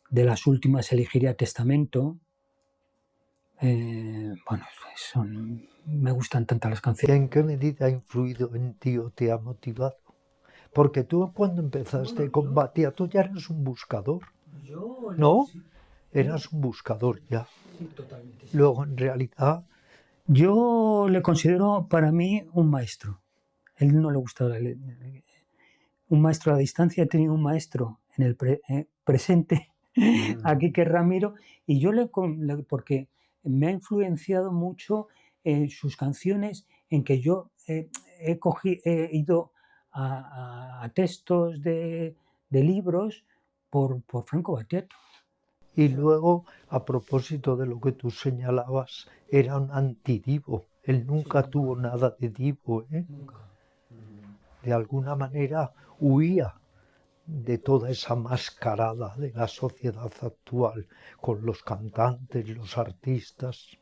las últimas elegiría Testamento. Bueno, me gustan tantas las canciones. ¿En qué medida ha influido en ti o te ha motivado? Porque tú cuando empezaste con Battiato ya eras un buscador, ¿no? Eras un buscador ya. Sí, totalmente. Sí. Luego, en realidad, yo le considero para mí un maestro. Él no le gustaba un maestro a la distancia. He tenido un maestro en el presente, aquí, que es Ramiro, y yo porque me ha influenciado mucho sus canciones, en que yo he ido a textos de libros por Franco Battiato. y luego, a propósito de lo que tú señalabas, era un antidivo. Él nunca tuvo nada de divo, ¿eh? Nunca. De alguna manera huía de toda esa mascarada de la sociedad actual, con los cantantes, los artistas.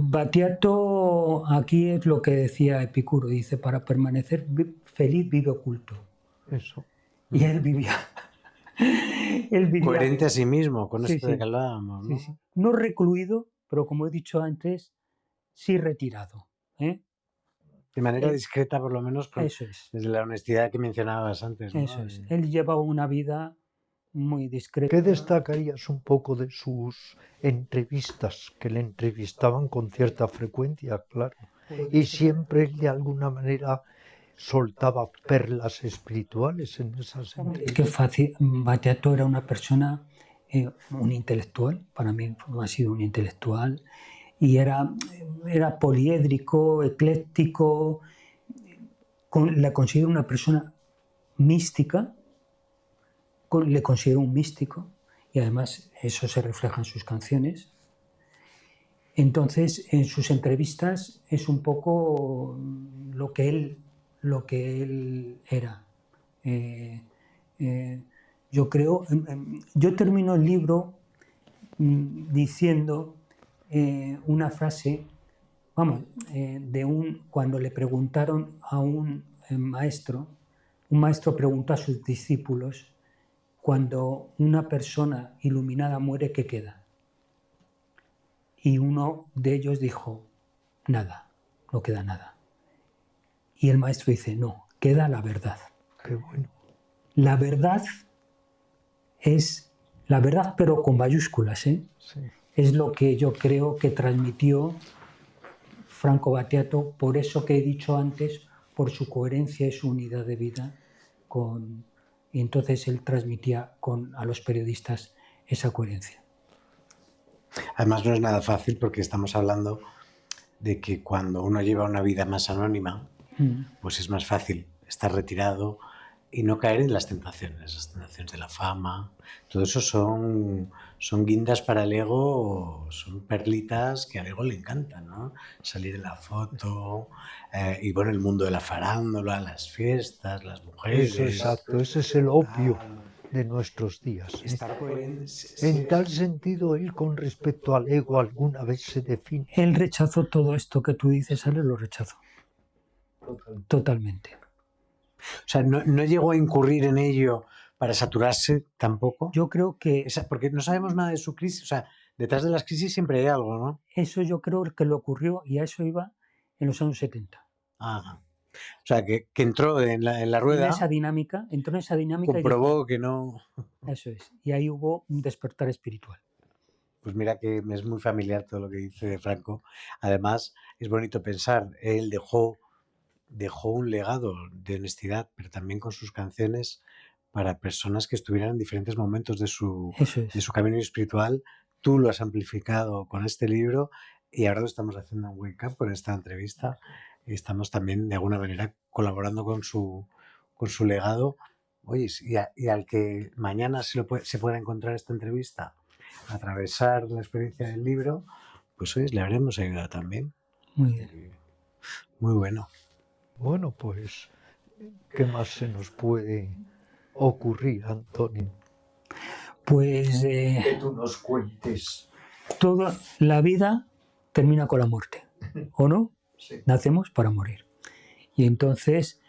Battiato, aquí es lo que decía Epicuro, dice, para permanecer feliz vive oculto. Eso. Y él vivía. Coherente a sí mismo, con Sí, esto sí. de que hablábamos, ¿no? Sí, sí. No recluido, pero como he dicho antes, sí retirado. De manera discreta, por lo menos, Eso es. desde la honestidad que mencionabas antes, ¿no? Eso es. Él llevaba una vida muy discreta. ¿Qué destacarías un poco de sus entrevistas, que le entrevistaban con cierta frecuencia, claro? Y siempre de alguna manera soltaba perlas espirituales en esas Es entrevistas. que fácil. Battiato era una persona, un intelectual, para mí ha sido un intelectual, y era poliédrico, ecléctico, le considero una persona mística, le considero un místico, y además eso se refleja en sus canciones. Entonces, en sus entrevistas es un poco lo que él era. Yo creo, yo termino el libro diciendo una frase, cuando le preguntaron a un maestro preguntó a sus discípulos: cuando una persona iluminada muere, ¿qué queda? Y uno de ellos dijo: nada, no queda nada. Y el maestro dice: no, queda la verdad. Qué bueno. La verdad es la verdad, pero con mayúsculas, ¿eh? Sí. Es lo que yo creo que transmitió Franco Battiato, por eso que he dicho antes, por su coherencia y su unidad de vida. Y entonces él transmitía a los periodistas esa coherencia. Además no es nada fácil, porque estamos hablando de que cuando uno lleva una vida más anónima, pues es más fácil estar retirado y no caer en las tentaciones de la fama. Todo eso son guindas para el ego, son perlitas que al ego le encantan, ¿no? Salir en la foto, y bueno, el mundo de la farándula, las fiestas, las mujeres. Eso, exacto, ese es el opio de nuestros días. Estar coherente. En tal sentido, él, con respecto al ego, alguna vez se define. Él rechazó todo esto que tú dices, Ale, lo rechazó. Totalmente. O sea, no llegó a incurrir en ello para saturarse tampoco. Yo creo que... porque no sabemos nada de su crisis. O sea, detrás de las crisis siempre hay algo, ¿no? Eso yo creo que le ocurrió, y a eso iba en los años 70. Ajá. O sea, que entró en la rueda. Entró en esa dinámica. Comprobó que no... Eso es. Y ahí hubo un despertar espiritual. Pues mira que me es muy familiar todo lo que dice de Franco. Además, es bonito pensar, él dejó un legado de honestidad, pero también con sus canciones, para personas que estuvieran en diferentes momentos de su camino espiritual. Tú lo has amplificado con este libro, y ahora lo estamos haciendo en Wake Up con esta entrevista. Y estamos también de alguna manera colaborando con su legado. Oye, y al que mañana se pueda encontrar esta entrevista, atravesar la experiencia del libro, pues hoy le habremos ayudado también. Muy bien. Muy bueno. Bueno, pues, ¿qué más se nos puede ocurrir, Antonio? Pues... que tú nos cuentes. Toda la vida termina con la muerte, ¿o no? Sí. Nacemos para morir. Y entonces,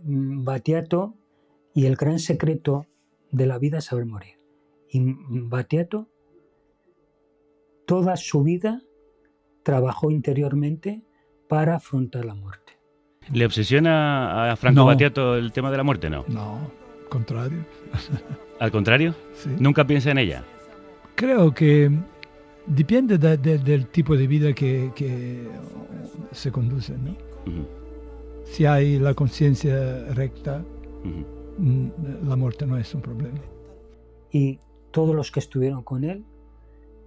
Battiato, y el gran secreto de la vida es saber morir. Y Battiato, toda su vida, trabajó interiormente para afrontar la muerte. ¿Le obsesiona a Franco Battiato el tema de la muerte? No. No, al contrario. ¿Al contrario? Sí. ¿Nunca piensa en ella? Creo que depende del tipo de vida que se conduce, ¿no? Uh-huh. Si hay la conciencia recta, uh-huh, la muerte no es un problema. Y todos los que estuvieron con él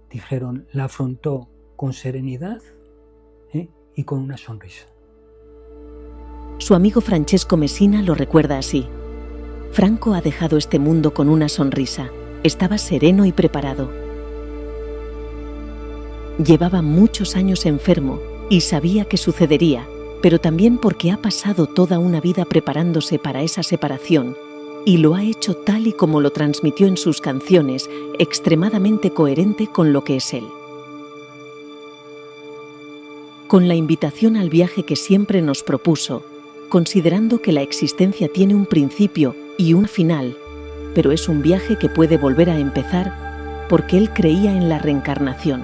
dijeron, la afrontó con serenidad, y con una sonrisa. Su amigo Francesco Messina lo recuerda así. Franco ha dejado este mundo con una sonrisa. Estaba sereno y preparado. Llevaba muchos años enfermo y sabía que sucedería, pero también porque ha pasado toda una vida preparándose para esa separación, y lo ha hecho tal y como lo transmitió en sus canciones, extremadamente coherente con lo que es él. Con la invitación al viaje que siempre nos propuso, considerando que la existencia tiene un principio y un final, pero es un viaje que puede volver a empezar porque él creía en la reencarnación.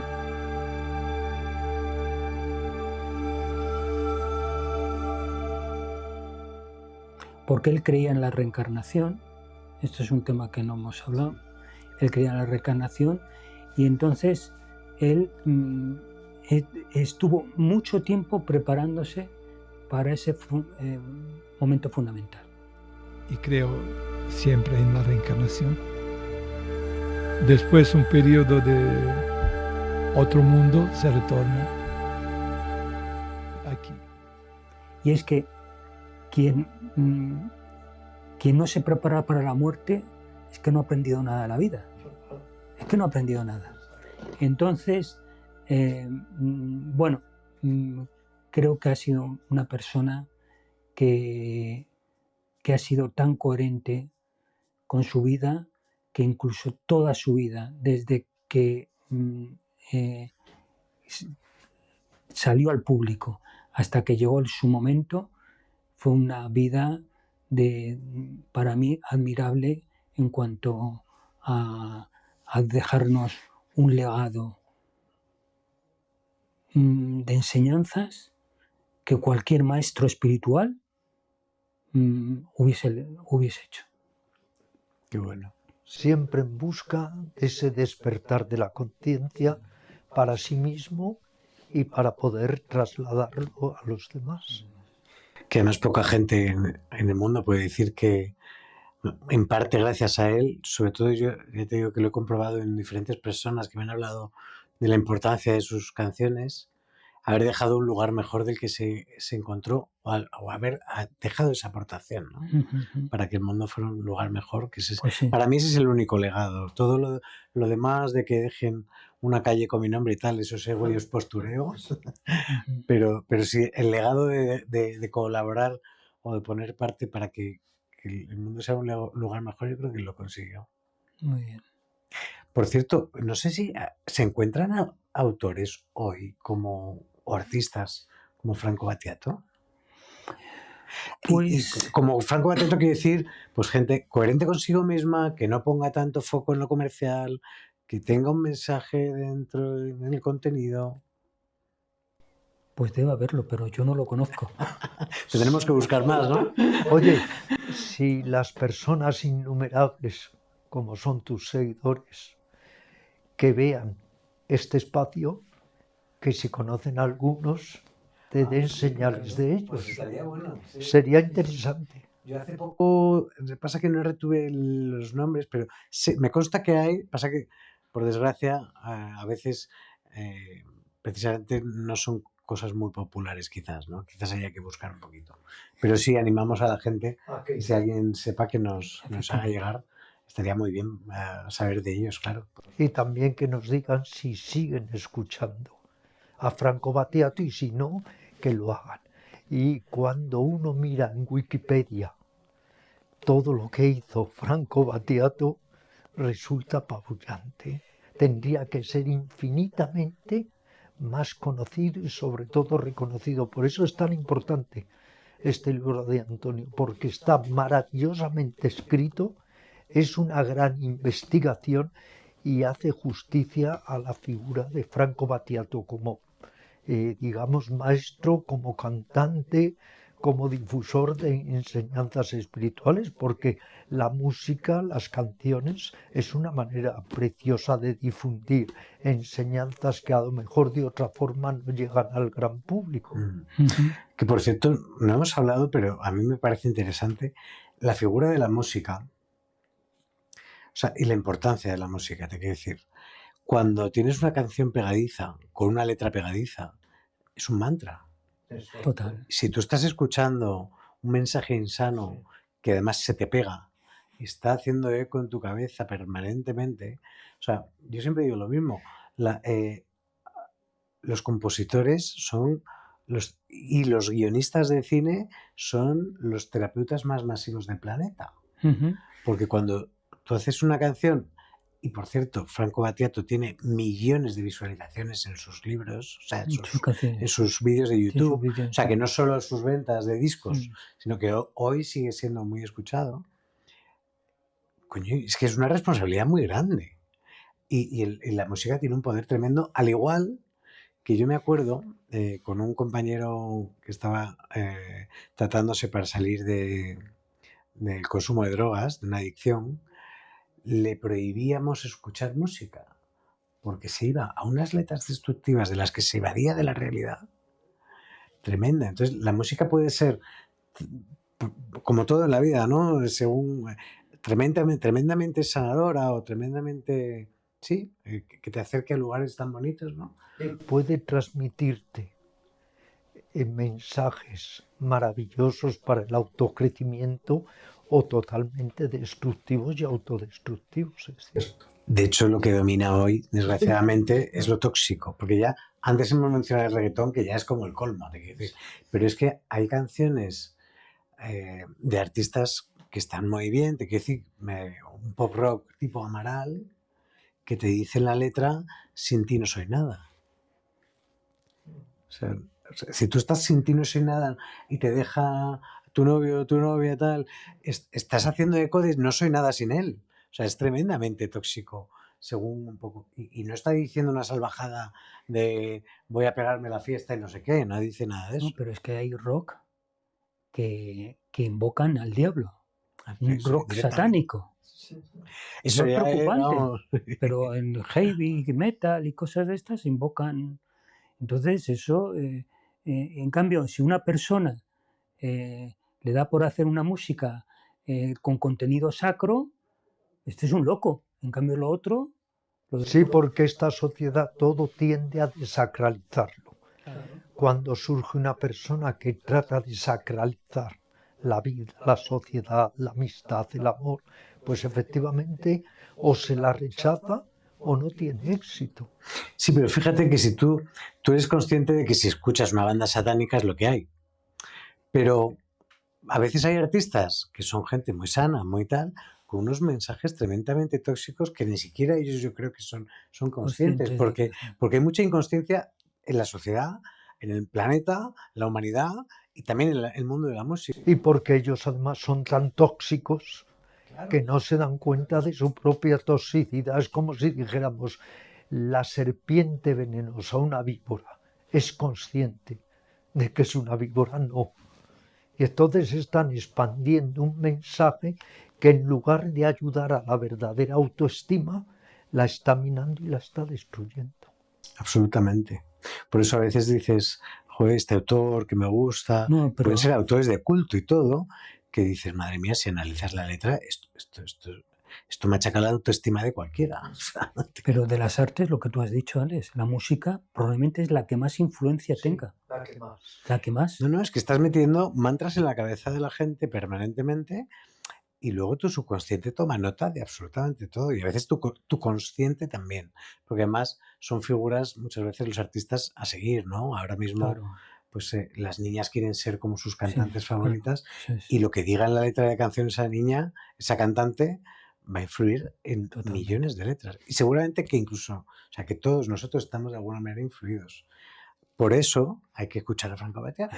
Porque él creía en la reencarnación, esto es un tema que no hemos hablado, él creía en la reencarnación, y entonces él estuvo mucho tiempo preparándose para ese momento fundamental. Y creo siempre en la reencarnación. Después un periodo de otro mundo se retorna aquí. Y es que quien no se prepara para la muerte es que no ha aprendido nada de la vida. Es que no ha aprendido nada. Entonces, bueno, creo que ha sido una persona que ha sido tan coherente con su vida que incluso toda su vida, desde que salió al público hasta que llegó su momento, fue una vida para mí admirable en cuanto a dejarnos un legado de enseñanzas que cualquier maestro espiritual hubiese hecho. Qué bueno. Siempre en busca de ese despertar de la conciencia para sí mismo y para poder trasladarlo a los demás. Que además poca gente en el mundo puede decir que, en parte gracias a él, sobre todo yo ya te digo que lo he comprobado en diferentes personas que me han hablado de la importancia de sus canciones, haber dejado un lugar mejor del que se encontró o haber dejado esa aportación, ¿no? Para que el mundo fuera un lugar mejor. Que Pues sí. Para mí ese es el único legado. Todo lo demás de que dejen una calle con mi nombre y tal, eso es ego y es postureo. pero sí, el legado de colaborar o de poner parte para que el mundo sea un lugar mejor, yo creo que lo consiguió. Muy bien. Por cierto, no sé si se encuentran autores hoy o artistas como Franco Battiato. Pues Como Franco Battiato quiere decir, pues gente coherente consigo misma, que no ponga tanto foco en lo comercial, que tenga un mensaje dentro en el contenido. Pues debe haberlo, pero yo no lo conozco. Tendremos que buscar más, ¿no? Oye, si las personas innumerables, como son tus seguidores, que vean este espacio, que si conocen a algunos, te den señales de ellos. Pues estaría bueno. Sí. Sería interesante. Yo hace poco, pasa que no retuve los nombres, pero me consta que hay, pasa que, por desgracia, a veces precisamente no son cosas muy populares quizás, ¿no? Quizás haya que buscar un poquito. Pero sí animamos a la gente, si alguien sepa que nos haga llegar, estaría muy bien saber de ellos, claro. Y también que nos digan si siguen escuchando a Franco Battiato y si no, que lo hagan. Y cuando uno mira en Wikipedia todo lo que hizo Franco Battiato, resulta apabullante. Tendría que ser infinitamente más conocido y sobre todo reconocido. Por eso es tan importante este libro de Antonio, porque está maravillosamente escrito, es una gran investigación y hace justicia a la figura de Franco Battiato como, digamos, maestro, como cantante, como difusor de enseñanzas espirituales, porque la música, las canciones, es una manera preciosa de difundir enseñanzas que a lo mejor de otra forma no llegan al gran público. Que por cierto, no hemos hablado, pero a mí me parece interesante la figura de la música, o sea, y la importancia de la música, te quiero decir. Cuando tienes una canción pegadiza, con una letra pegadiza, es un mantra. Total. Si tú estás escuchando un mensaje insano que además se te pega y está haciendo eco en tu cabeza permanentemente, o sea, yo siempre digo lo mismo, los compositores son y los guionistas de cine son los terapeutas más masivos del planeta. Porque cuando tú haces una canción, y por cierto, Franco Battiato tiene millones de visualizaciones en sus libros, o sea, en sus vídeos de YouTube, o sea, que no solo sus ventas de discos, sino que hoy sigue siendo muy escuchado. Coño, es que es una responsabilidad muy grande. Y la música tiene un poder tremendo, al igual que yo me acuerdo con un compañero que estaba tratándose para salir del consumo de drogas, de una adicción, le prohibíamos escuchar música porque se iba a unas letras destructivas de las que se evadía de la realidad tremenda. Entonces, la música puede ser, como todo en la vida, ¿no? Según tremendamente sanadora o tremendamente, sí, que te acerque a lugares tan bonitos, ¿no? Puede transmitirte mensajes maravillosos para el autocrecimiento o totalmente destructivos y autodestructivos. Es cierto. De hecho, lo que domina hoy, desgraciadamente, es lo tóxico, porque ya antes hemos mencionado el reggaetón, que ya es como el colmo, te quiero decir. Pero es que hay canciones de artistas que están muy bien, te quiero decir, un pop rock tipo Amaral, que te dice en la letra, sin ti no soy nada. O sea, si tú estás sin ti no soy nada y te deja tu novio o tu novia tal, estás haciendo eco de no soy nada sin él. O sea, es tremendamente tóxico, según un poco. Y no está diciendo una salvajada de voy a pegarme la fiesta y no sé qué, no dice nada de eso. No, pero es que hay rock que invocan al diablo. Un rock satánico. Eso es ya preocupante. Vamos. Pero en heavy metal y cosas de estas invocan. Entonces, eso, en cambio, si una persona le da por hacer una música con contenido sacro, este es un loco. En cambio, lo otro. Sí, porque esta sociedad todo tiende a desacralizarlo. Claro. Cuando surge una persona que trata de sacralizar la vida, la sociedad, la amistad, el amor, pues efectivamente o se la rechaza o no tiene éxito. Sí, pero fíjate que si tú eres consciente de que si escuchas una banda satánica es lo que hay. Pero a veces hay artistas que son gente muy sana, muy tal, con unos mensajes tremendamente tóxicos que ni siquiera ellos yo creo que son conscientes, porque hay mucha inconsciencia en la sociedad, en el planeta, la humanidad y también en el mundo de la música. Y porque ellos además son tan tóxicos que no se dan cuenta de su propia toxicidad. Es como si dijéramos, la serpiente venenosa, una víbora, es consciente de que es una víbora, no. Y entonces están expandiendo un mensaje que en lugar de ayudar a la verdadera autoestima, la está minando y la está destruyendo. Absolutamente. Por eso a veces dices, joder, este autor que me gusta, no, pero... pueden ser autores de culto y todo, que dices, madre mía, si analizas la letra, esto machaca la autoestima de cualquiera. Pero de las artes, lo que tú has dicho, Alex, la música probablemente es la que más influencia tenga. La que más. La que más. No, es que estás metiendo mantras en la cabeza de la gente permanentemente y luego tu subconsciente toma nota de absolutamente todo y a veces tu consciente también, porque además son figuras muchas veces los artistas a seguir, ¿no? Ahora mismo Claro. pues las niñas quieren ser como sus cantantes favoritas claro. y lo que diga en la letra de canción esa niña, esa cantante, va a influir en millones de letras y seguramente que incluso, o sea, que todos nosotros estamos de alguna manera influidos. Por eso hay que escuchar a Franco Battiato.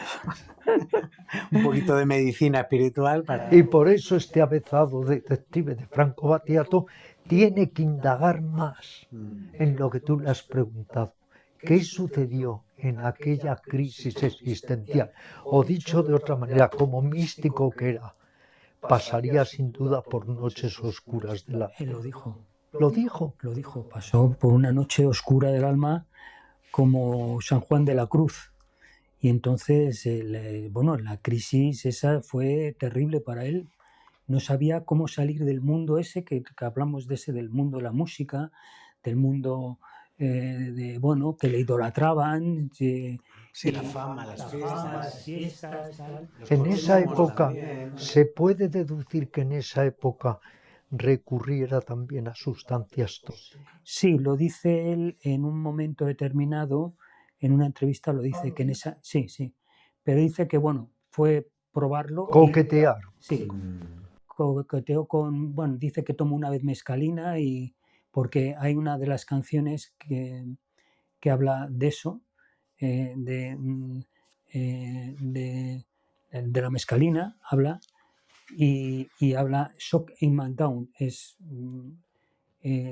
Un poquito de medicina espiritual para... Y por eso este avezado detective de Franco Battiato tiene que indagar más en lo que tú le has preguntado. ¿Qué sucedió en aquella crisis existencial? O dicho de otra manera, como místico que era, pasaría sin duda por noches oscuras del alma. Él lo dijo. ¿Lo dijo? Lo dijo. Pasó por una noche oscura del alma como San Juan de la Cruz. Y entonces, la crisis esa fue terrible para él. No sabía cómo salir del mundo ese, que hablamos de ese, del mundo de la música, del mundo que le idolatraban. Sí, la fama, las fiestas. En esa época, se puede deducir que en esa época recurriera también a sustancias tóxicas. Sí, lo dice él en un momento determinado, en una entrevista lo dice, que en esa... Sí, pero dice que, fue probarlo... Coquetear. Sí, coqueteó con... dice que tomó una vez mescalina y... Porque hay una de las canciones que habla de eso, de la mescalina, habla, y habla Shock in My Down,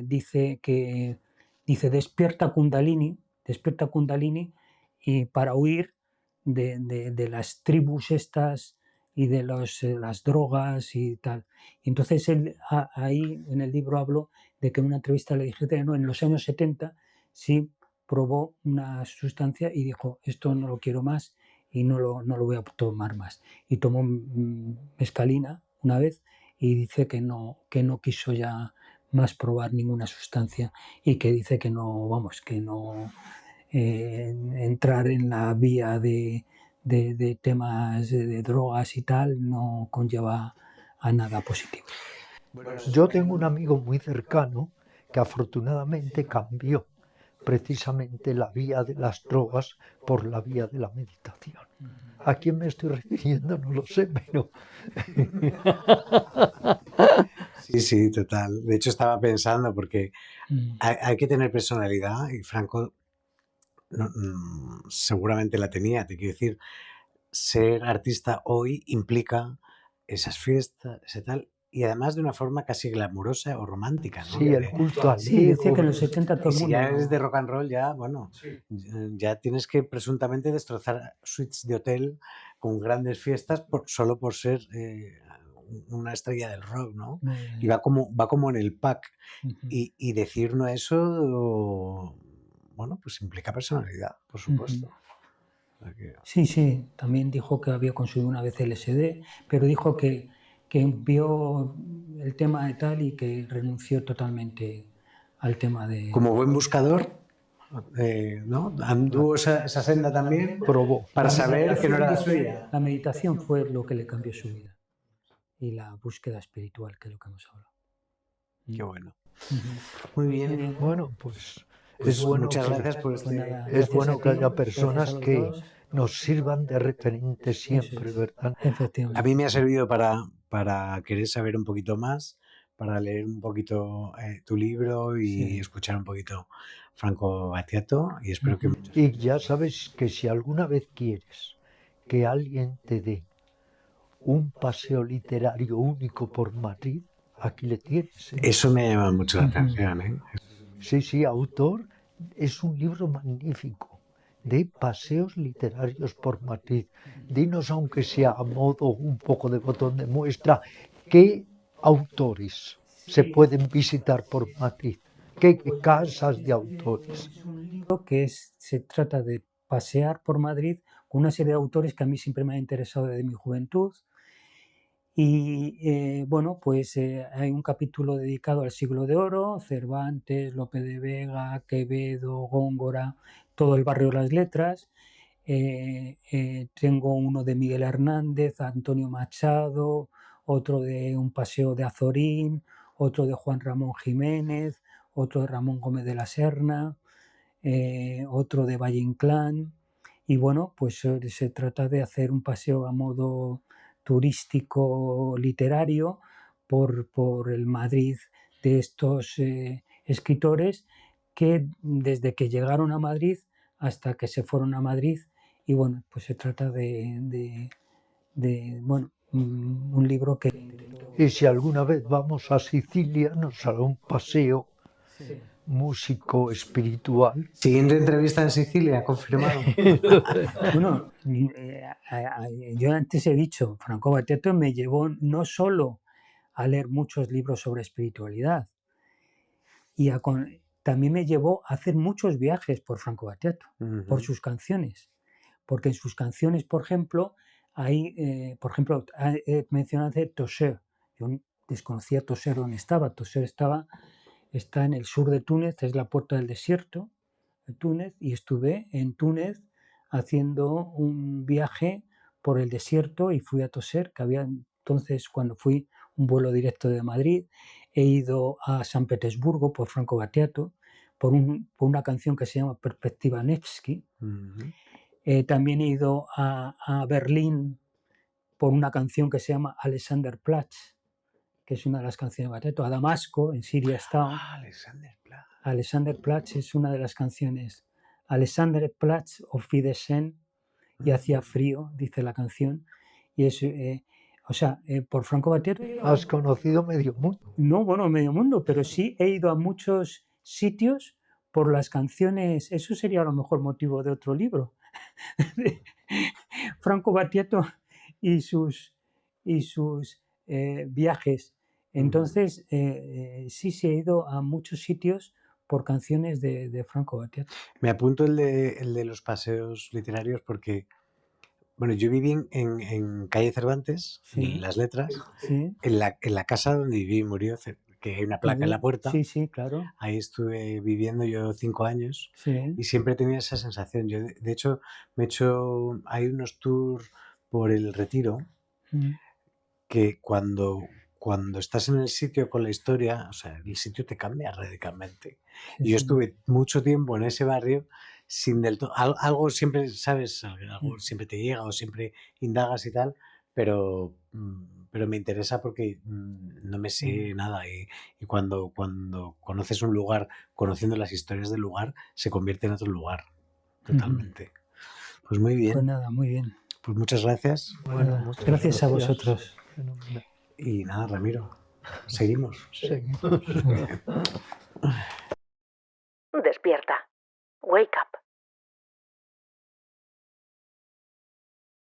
dice despierta Kundalini y para huir de las tribus estas y de las drogas y tal. Y entonces él ahí en el libro hablo de que en una entrevista le dije, no, en los años 70 sí probó una sustancia y dijo, esto no lo quiero más, y no lo voy a tomar más. Y tomó mescalina una vez y dice que no quiso ya más probar ninguna sustancia y que dice que no, vamos, que no entrar en la vía de temas de drogas y tal no conlleva a nada positivo. Yo tengo un amigo muy cercano que afortunadamente cambió precisamente la vía de las drogas por la vía de la meditación. ¿A quién me estoy refiriendo? No lo sé, pero... Sí, total. De hecho, estaba pensando, porque hay que tener personalidad, y Franco seguramente la tenía. Te quiero decir, ser artista hoy implica esas fiestas, ese tal, y además de una forma casi glamurosa o romántica, ¿no? Sí, el culto al Sí, decía ego. que en los 70 todo Y el si mundo... ya eres de rock and roll, ya, bueno, ya tienes que presuntamente destrozar suites de hotel con grandes fiestas solo por ser una estrella del rock, ¿no? Y va como en el pack. Y decir no a eso, bueno, pues implica personalidad, por supuesto. O sea que... Sí, también dijo que había consumido una vez LSD, pero dijo que vio el tema de tal y que renunció totalmente al tema de... Como buen buscador, ¿no? Anduvo esa senda también, Probó. para La saber que no era la meditación, suya. La meditación fue lo que le cambió su vida y la búsqueda espiritual, que es lo que hemos hablado. Qué bueno. Muy bien. Bueno, pues es bueno muchas que, gracias por este... es bueno que haya personas que nos sirvan de referente siempre, ¿verdad? Efectivamente. A mí me ha servido para querer saber un poquito más, para leer un poquito tu libro y escuchar un poquito Franco Battiato, y espero que... Y ya sabes que si alguna vez quieres que alguien te dé un paseo literario único por Madrid, aquí le tienes. Eso me llama mucho la atención, ¿eh? Sí, autor, es un libro magnífico de paseos literarios por Madrid. Dinos, aunque sea a modo un poco de botón de muestra, ¿qué autores se pueden visitar por Madrid? ¿Qué casas de autores? Es un libro que se trata de pasear por Madrid con una serie de autores que a mí siempre me han interesado desde mi juventud. Y bueno, pues hay un capítulo dedicado al siglo de oro: Cervantes, Lope de Vega, Quevedo, Góngora, todo el barrio de las letras. Tengo uno de Miguel Hernández, Antonio Machado, otro de Un paseo de Azorín, otro de Juan Ramón Jiménez, otro de Ramón Gómez de la Serna, otro de Valle Inclán. Y bueno, pues se trata de hacer un paseo a modo turístico literario por el Madrid de estos escritores que desde que llegaron a Madrid hasta que se fueron a Madrid. Y bueno, pues se trata de bueno, un libro que... Y si alguna vez vamos a Sicilia, nos hará un paseo músico espiritual. Siguiente entrevista en Sicilia, confirmado. Bueno, yo antes he dicho, Franco Battiato me llevó no solo a leer muchos libros sobre espiritualidad, también me llevó a hacer muchos viajes por Franco Battiato, por sus canciones. Porque en sus canciones, por ejemplo, he mencionado Toser. Yo desconocía Toser dónde estaba. Toser está en el sur de Túnez, es la puerta del desierto de Túnez, y estuve en Túnez haciendo un viaje por el desierto y fui a Toser, que había entonces, cuando fui, un vuelo directo de Madrid. He ido a San Petersburgo por Franco Battiato, por una canción que se llama Perspectiva Nevsky. También he ido a Berlín por una canción que se llama Alexanderplatz, que es una de las canciones de Battiato. A Damasco, en Siria, he estado. Alexanderplatz es una de las canciones. Alexanderplatz auf Wiedersehen, y hacía frío, dice la canción. Y es, por Franco Battiato... ¿Has conocido medio mundo? No, bueno, medio mundo, pero sí he ido a muchos sitios por las canciones. Eso sería a lo mejor motivo de otro libro. Franco Battiato y sus viajes. Entonces, sí he ido a muchos sitios por canciones de Franco Battiato. Me apunto el de los paseos literarios porque Bueno, yo viví en calle Cervantes, Sí. en Las Letras, Sí. en la casa donde viví y murió, que hay una placa en la puerta. Sí, sí, claro. Ahí estuve viviendo yo 5 años Sí. y siempre tenía esa sensación. Yo, de hecho, hay unos tours por el Retiro Mm. que cuando estás en el sitio con la historia, o sea, el sitio te cambia radicalmente. Sí, Y yo sí. estuve mucho tiempo en ese barrio sin del todo... Algo siempre, ¿sabes? Algo siempre te llega o siempre indagas y tal, pero me interesa porque no me sé nada. Y cuando conoces un lugar, conociendo las historias del lugar, se convierte en otro lugar, totalmente. Pues muy bien. Pues nada, muy bien. Pues muchas gracias. Nada, gracias a vosotros. Fenomenal. Y nada, Ramiro, seguimos. Despierta. Wake up.